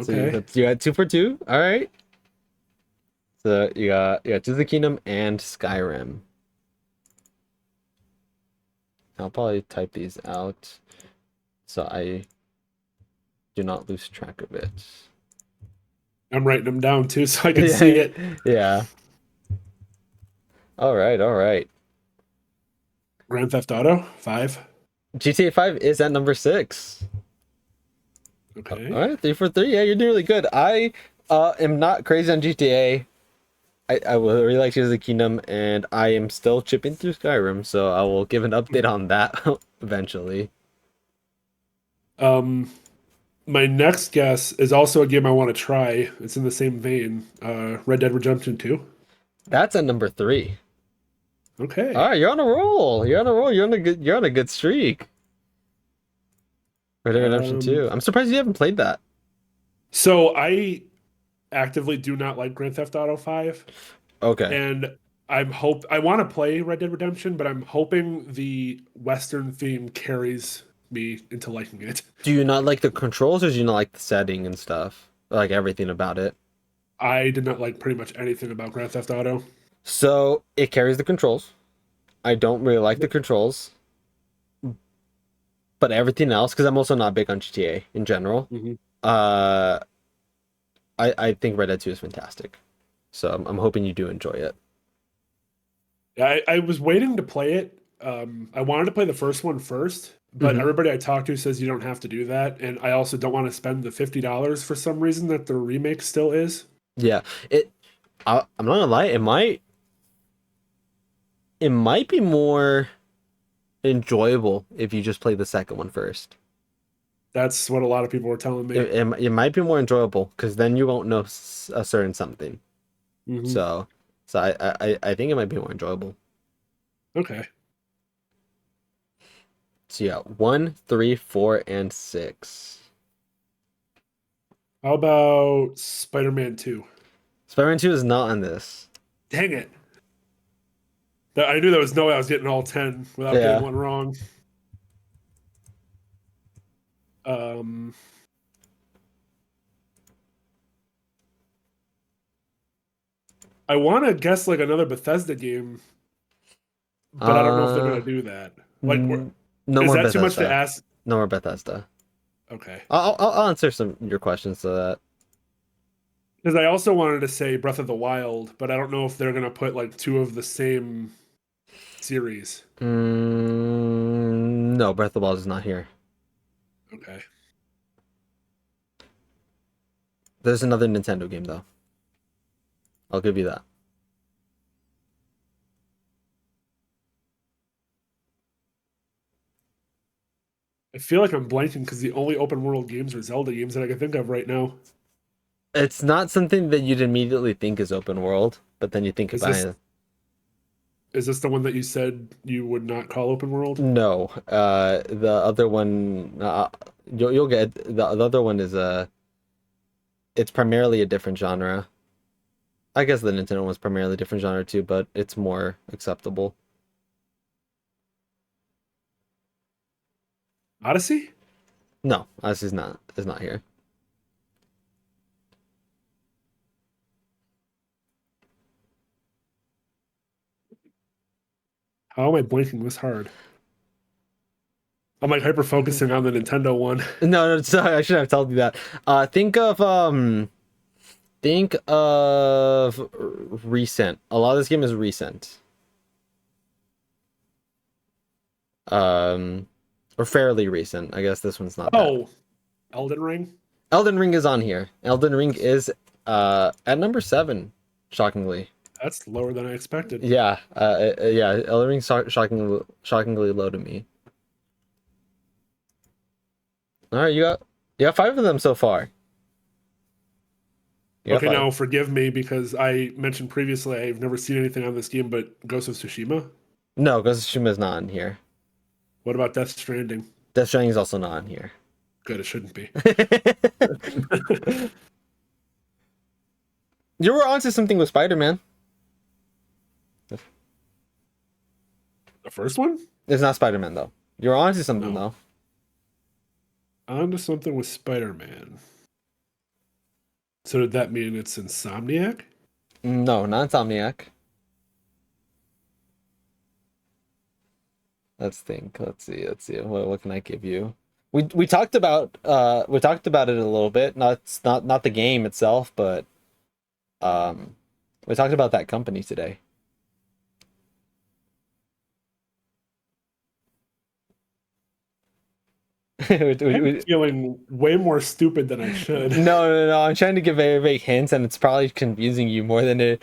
So Okay. you got 2 for 2. All right. So you got Tears of the Kingdom and Skyrim. I'll probably type these out so I do not lose track of it. I'm writing them down too so I can see Yeah, it. yeah. All right, all right. Grand Theft Auto 5. GTA 5 is at number 6. All Okay. right, 3 for 3. Yeah, you're doing really good. I am not crazy on GTA. I will really like Tears of the Kingdom, and I am still chipping through Skyrim, so I will give an update on that eventually. Um, my next guess is also a game I want to try. It's in the same vein. Red Dead Redemption 2. That's at number 3. All Okay. right, you're on a roll. You're on a roll. You're on a good streak. Red Dead Redemption Um, 2. I'm surprised you haven't played that. so I actively do not like Grand Theft Auto 5, Okay. and I want to play Red Dead Redemption, but I'm hoping the Western theme carries me into liking it. Do you not like the controls, or do you not like the setting and stuff? Like everything about it? I did not like pretty much anything about Grand Theft Auto. So it carries the controls. I don't really like the controls, but everything else, because I'm also not big on GTA in general. Hmm. Uh, I think Red Dead 2 is fantastic. So I'm hoping you do enjoy it. I was waiting to play it. I wanted to play the first one first, but Hmm. everybody I talked to says you don't have to do that, and I also don't want to spend the $50 for some reason that the remake still is. Yeah, it. I'm not gonna lie. It might be more enjoyable if you just play the second one first. That's what a lot of people were telling me. It might be more enjoyable because then you won't know a certain something. Hmm. So I think it might be more enjoyable. Okay. So yeah, 1, 3, 4, and 6. How about Spider-Man 2? Spider-Man 2 is not on this. Dang it. I knew there was no way I was getting all 10 without getting Yeah. one wrong. Um, I want to guess like another Bethesda game, but I don't know if they're Uh, gonna do that. Like, n- no is more that too much to Bethesda. ask? No more Bethesda. Okay, I'll answer some your questions so that. because I also wanted to say Breath of the Wild, but I don't know if they're gonna put like two of the same series. No, Breath of the Wild is not here. Okay, There's another Nintendo game though. I'll give you that. I feel like I'm blanking because the only open world games are Zelda games that I can think of right now. It's not something that you'd immediately think is open world, but then you think Is about this it. is this the one that you said you would not call open world? No, the other one, you'll get the other one is it's primarily a different genre. I guess the Nintendo one's primarily a different genre too, but it's more acceptable. Odyssey? No, this is not here. How am I blanking this hard? I'm like hyper focusing on the Nintendo one. No, no, sorry, I should have told you that. Think of Think of recent. A lot of this game is recent. Um, or fairly recent. I guess this one's not that. Oh, Elden Ring. Elden Ring is on here. Elden Ring is at number 7, shockingly. That's lower than I expected. Yeah, yeah. Elden Ring's shockingly low to me. All right, you got 5 of them so far. You got Okay, 5. now forgive me because I mentioned previously I've never seen anything on this game but Ghost of Tsushima. No, Ghost of Tsushima is not on here. What about Death Stranding? Death Stranding is also not on here. Good, it shouldn't be. You were onto something with Spider-Man. The first one? It's not Spider-Man though. You're onto something No. though. On to something with Spider-Man. So did that mean it's Insomniac? No, not Insomniac. Let's think. Let's see. What can I give you? We talked about it a little bit. Not the game itself, but we talked about that company today. I'm feeling way more stupid than I should. No. I'm trying to give very vague hints, and it's probably confusing you more than it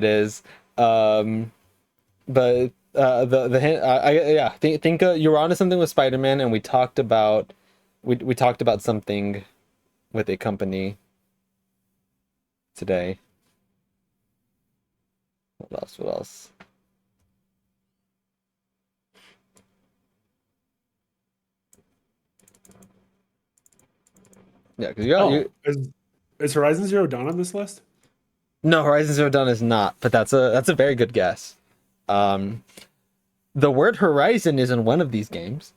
is. But the hint, yeah, think you were onto something with Spider-Man, and we talked about something with a company today. What else? Yeah, because Is Horizon Zero Dawn on this list? no, Horizon Zero Dawn is not, but that's a very good guess. Um, the word Horizon is in one of these games.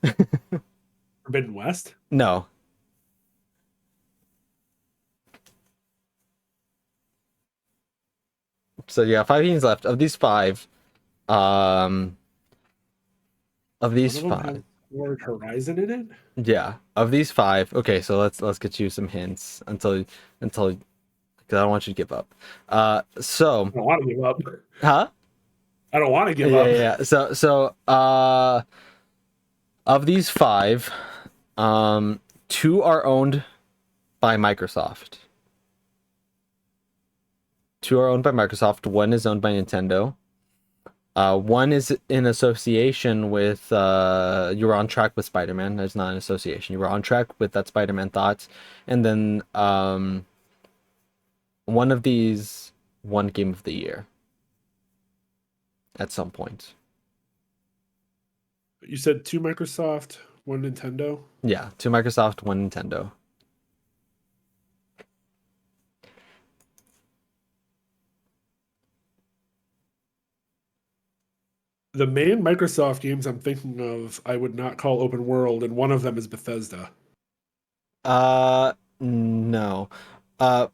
Forbidden West? No. So yeah, 5 games left. Of these 5, um, of these One of them 5, has the word Horizon in it? yeah, of these 5. Okay, so let's get you some hints until because I don't want you to give up. So, I don't want to give up. huh? I don't want to give Yeah, up. yeah. So, of these 5, 2 are owned by Microsoft. 2 are owned by Microsoft. 1 is owned by Nintendo. 1 is in association with. You were on track with Spider-Man. That's not an association. You were on track with that Spider-Man thoughts, and then one of these won Game of the Year at some point. You said 2 Microsoft, 1 Nintendo. Yeah, 2 Microsoft, 1 Nintendo. The main Microsoft games I'm thinking of, I would not call open world, and one of them is Bethesda. No. Uh,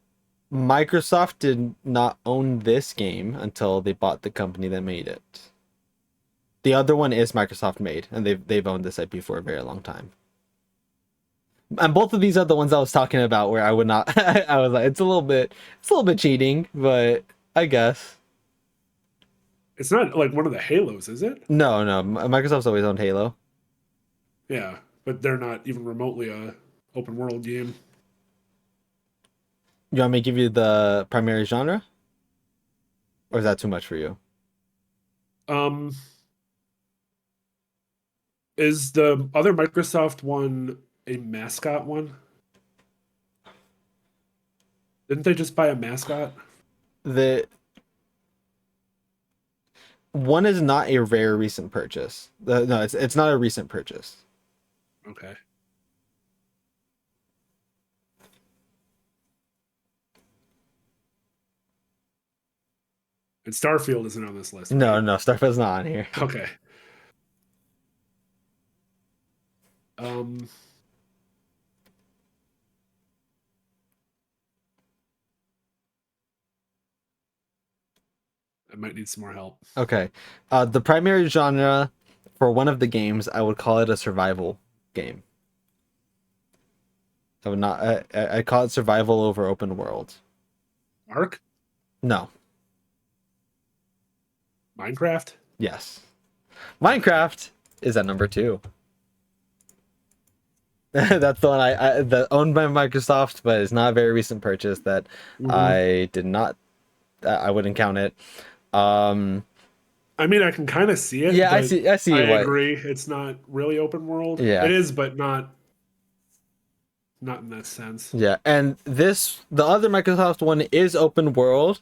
Microsoft did not own this game until they bought the company that made it. The other one is Microsoft made, and they've owned this IP for a very long time. And both of these are the ones I was talking about, where I would not. I was like, it's a little bit cheating, but I guess It's not like one of the Halos, is it? no. Microsoft's always owned Halo. Yeah, but they're not even remotely a open world game. You want me to give you the primary genre, or is that too much for you? Um, is the other Microsoft one a mascot one? Didn't they just buy a mascot? The one is not a rare recent purchase. No, it's not a recent purchase. Okay. And Starfield isn't on this list. Right? No, Starfield's not on here. Okay. Um, I might need some more help. Okay. The primary genre for one of the games, I would call it a survival game. I would not. I call it survival over open world. Ark, No. Minecraft. Yes. Okay. Minecraft is at number 2. That's the one that owned by Microsoft, but it's not a very recent purchase that Hmm. I did not. I wouldn't count it. Um, I mean, I can kind of see it, yeah, I but see. I see I what. agree. It's not really open world. It Yeah, is, but not in that sense. yeah. And the other Microsoft one is open world.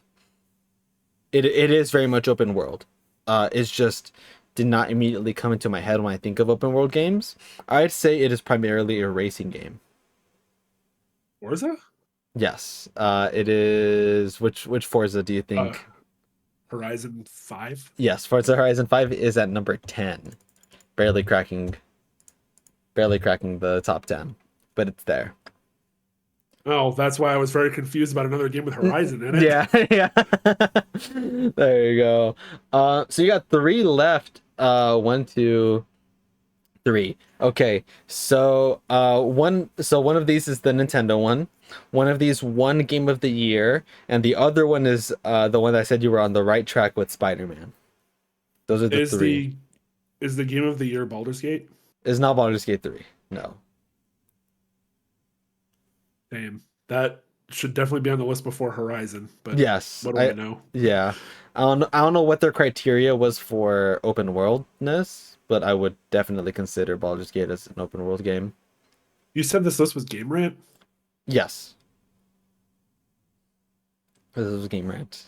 It is very much open world. It's just did not immediately come into my head when I think of open world games. I'd say it is primarily a racing game. Forza? Yes. It is. Which Forza do you Uh, think? Horizon 5? Yes, Forza Horizon 5 is at number 10. Barely cracking the top 10, but it's there. Oh, that's why I was very confused about another game with Horizon in it. Yeah, yeah. There you go. So you got 3 left. One, two, three. Okay. So one of these is the Nintendo one. One of these won Game of the Year, and the other one is the one that I said you were on the right track with Spider-Man. Those are the Is 3. the is the game of the year Baldur's Gate? It's not Baldur's Gate 3. No. Damn. That should definitely be on the list before Horizon, but Yes, what do I know? yeah. I don't know what their criteria was for open worldness, but I would definitely consider Baldur's Gate as an open world game. You said this list was Game Rant? Yes. This is Game Rant.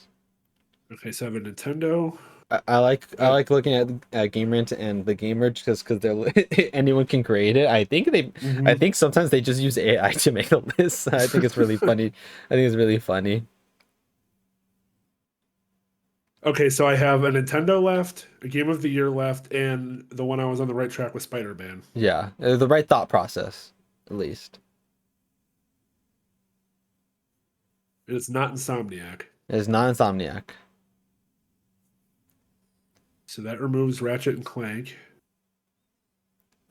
Okay, so I have a Nintendo. I Uh, like looking at Game Rant and the Gamer just because they're anyone can create it. I mhm. think sometimes they just use AI to make the list. I think it's really funny. I think it's really funny. Okay, so I have a Nintendo left, a Game of the Year left, and the one I was on the right track with Spider-Man. Yeah, the right thought process, at least. It's not Insomniac. It's not Insomniac. So that removes Ratchet and Clank.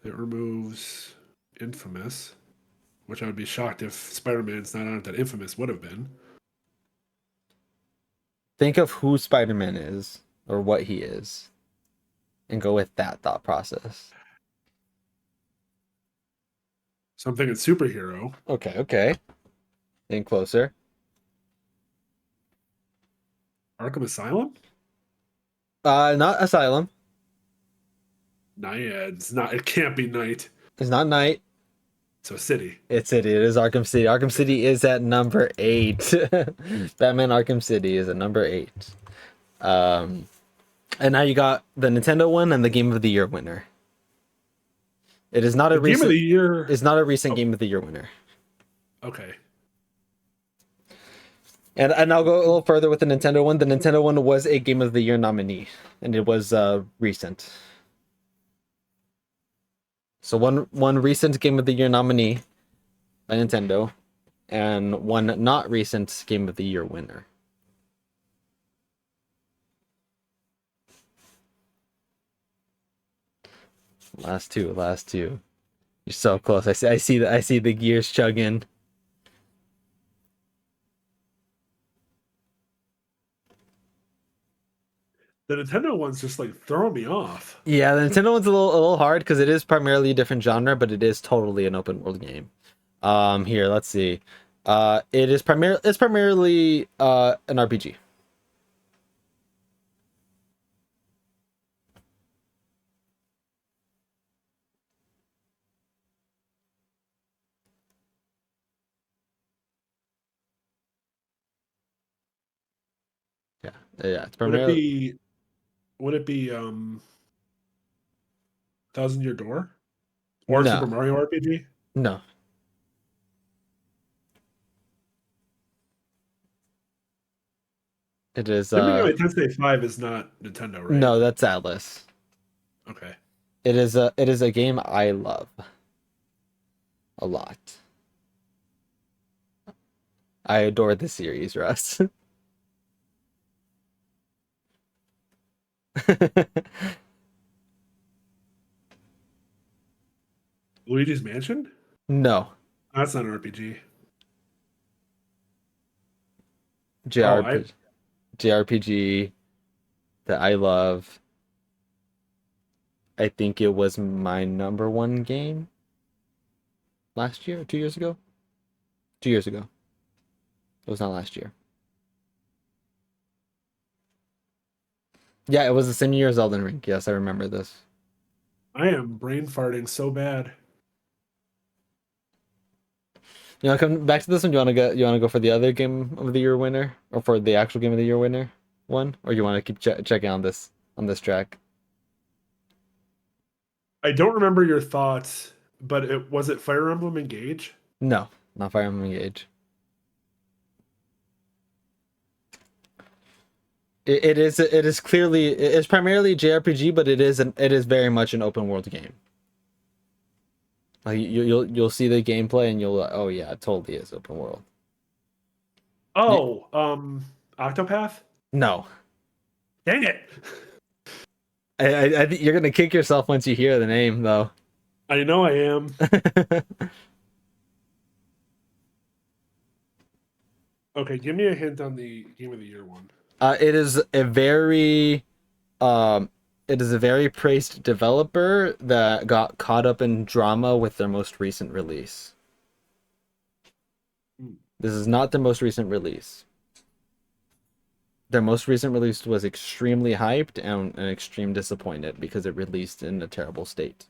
It removes Infamous, which I would be shocked if Spider-Man's not on it that Infamous would have been. Think of who Spider-Man is or what he is and go with that thought process. So I'm thinking superhero. Okay, okay. Getting closer. Arkham Asylum? Not Asylum. Naiads. Not. It can't be Night. It's not Night. So City. It's City. It is Arkham City. Arkham City is at number 8. Batman Arkham City is at number 8. Um, and now you got the Nintendo one and the Game of the Year winner. It is not a The Game of recent. the Year. It's not a recent Oh, Game of the Year winner. okay. And I'll go a little further with the Nintendo one. The Nintendo one was a Game of the Year nominee, and it was recent. So one recent Game of the Year nominee by Nintendo, and one not recent Game of the Year winner. Last two, last two. You're so close. I see the gears chugging. The Nintendo one's just like throwing me off. Yeah, the Nintendo one's a little hard because it is primarily a different genre, but it is totally an open world game. Here, let's see. It's primarily an RPG. Yeah, yeah, it's Would it primarily be? Would it be? Thousand Year Door or no, Super Mario RPG? no. It is Super Metroid Tensei 5 is not Nintendo, right? no, that's Atlas. Okay. It is a game I love a lot. I adore the series, Russ. Luigi's Mansion? No, That's not an RPG. Oh, I JRPG that I love. I think it was my number one game last year, 2 years ago. 2 years ago. It was not last year. Yeah, it was the same year as Elden Ring. Yes, I remember this. I am brain farting so bad. You want to come back to this one? You want to go for the other game of the year winner, or for the actual game of the year winner one, or you want to keep checking on this track? I don't remember your thoughts, but it Fire Emblem Engage? No, not Fire Emblem Engage. It is clearly it's primarily JRPG, but it is very much an open world game. Like you'll see the gameplay and you'll, oh yeah, it totally is open world. Oh, Octopath? No, Dang it! I think you're gonna kick yourself once you hear the name though. I know I am. Okay, give me a hint on the Game of the Year one. It is a very um it is a very praised developer that got caught up in drama with their most recent release. Hmm. This is not their most recent release. Their most recent release was extremely hyped and extreme disappointed because it released in a terrible state.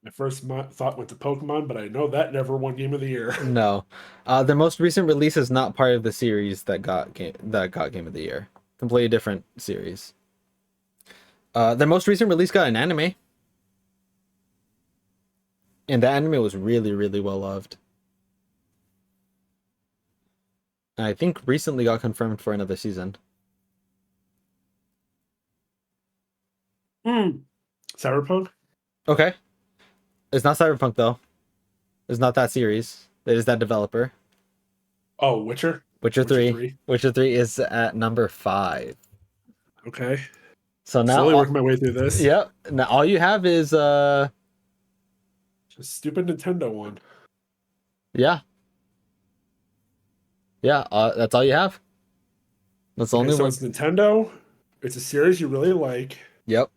My first thought went to Pokemon, but I know that never won Game of the Year. No, their most recent release is not part of the series that got Game of the Year. Completely different series. Their most recent release got an anime, and the anime was really really well loved. And I think recently got confirmed for another season. Cyberpunk? Okay, it's not Cyberpunk though. It's not that series. It is that developer. Oh, Witcher? Witcher 3. Witcher 3 is at number 5. Okay. So now Slowly working my way through this. yep. Now all you have is Just stupid Nintendo one. yeah. Yeah, that's all you have. That's the Okay, only so one. it's Nintendo. It's a series you really like. Yep.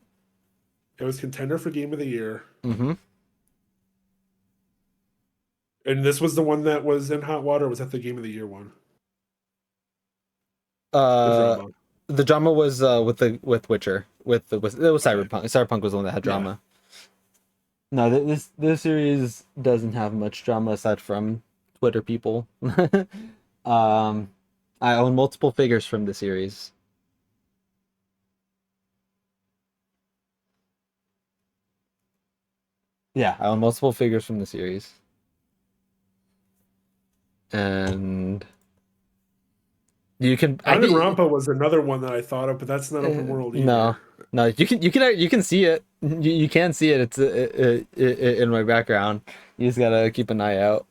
It was contender for Game of the Year. Mm-hmm. And this was the one that was in hot water. Was that the Game of the Year one? The drama. The drama was with Witcher. It was Cyberpunk. Cyberpunk was the one that had drama. No, this series doesn't have much drama aside from Twitter people. I own multiple figures from the series. Yeah, I own multiple figures from the series. And you can Rampa was another one that I thought of, but that's not open world either. No, you can see it. You can see it. It's in my background. You just gotta keep an eye out.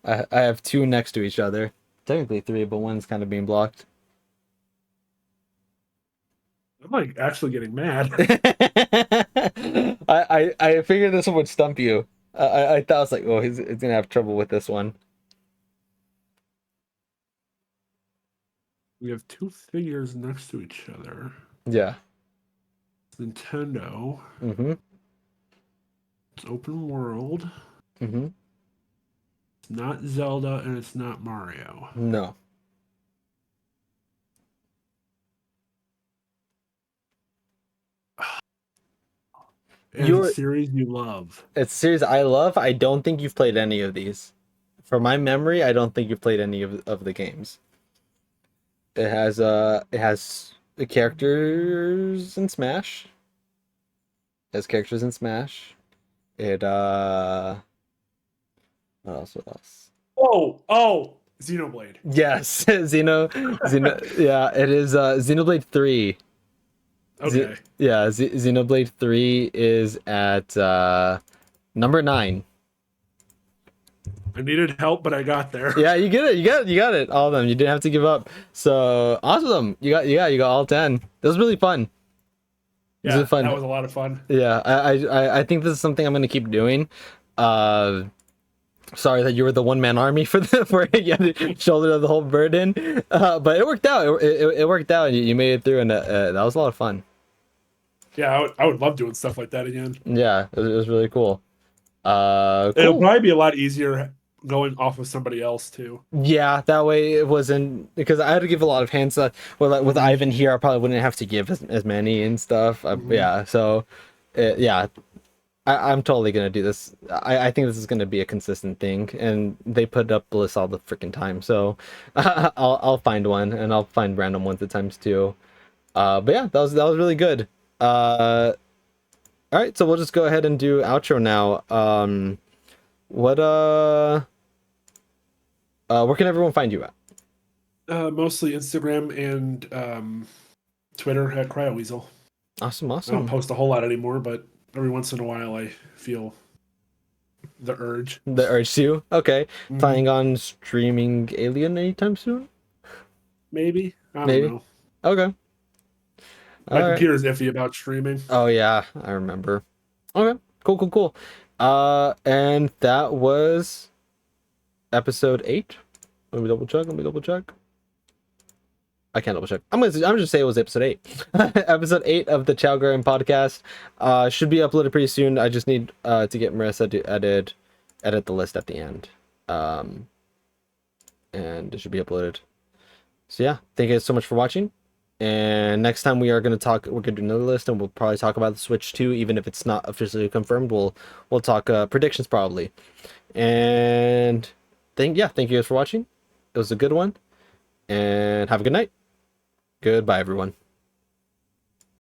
I have two next to each other. Technically three, but one's kind of being blocked. I'm like actually getting mad. I figured this one would stump you. I thought I was like, oh, he's gonna have trouble with this one. We have two figures next to each other. Yeah. Nintendo. Mm-hmm. It's open world. Mm-hmm. It's not Zelda and it's not Mario. No. And it's a series you love. It's a series I love. I don't think you've played any of these. From my memory, I don't think you've played any of the games. It has the characters in Smash. It has characters in Smash. It what else? Oh, Xenoblade. Yes, Xeno. Yeah, it is Xenoblade 3. Okay. Xenoblade 3 is at number 9. I needed help, but I got there. Yeah, you get it. You got it. All of them. You didn't have to give up. So awesome. You got all 10. This was really fun. This is Yeah, that fun. was a lot of fun. Yeah, I think this is something I'm gonna keep doing. Uh, Sorry that you were the one man army for for you had to shoulder the whole burden, but it worked out. It worked out. You made it through, and that was a lot of fun. Yeah, I would love doing stuff like that again. Yeah, it was really cool. It'll Cool. probably be a lot easier going off of somebody else too. Yeah, that way it wasn't because I had to give a lot of hints. With Hmm. Ivan here, I probably wouldn't have to give as many and stuff. Hmm. Yeah, so yeah, I'm totally gonna do this. I think this is gonna be a consistent thing, and they put up lists all the freaking time. So I'll find one, and I'll find random ones at times too. But yeah, that was really good. All right, so we'll just go ahead and do outro now. What where can everyone find you at? Mostly Instagram and Twitter at CryoWeasel. Awesome, I don't awesome. post a whole lot anymore, but every once in a while I feel the urge. The urge to. Okay, Hmm. planning on streaming Alien anytime soon? Maybe, I don't Maybe. know. Okay. My All right. computer's iffy about streaming. Oh yeah, I remember. Okay. Cool, cool, cool. And that was episode 8. Let me double check. Let me double check. I can't double check. I'm just say it was episode 8. Episode 8 of the Chao Garden Podcast. Should be uploaded pretty soon. I just need to get Marissa to edit the list at the end. Um, and it should be uploaded. So yeah, thank you guys so much for watching. And next time we're gonna do another list, and we'll probably talk about the Switch 2, even if it's not officially confirmed. We'll talk predictions probably. And thank you guys for watching. It was a good one, and have a good night. Goodbye, everyone.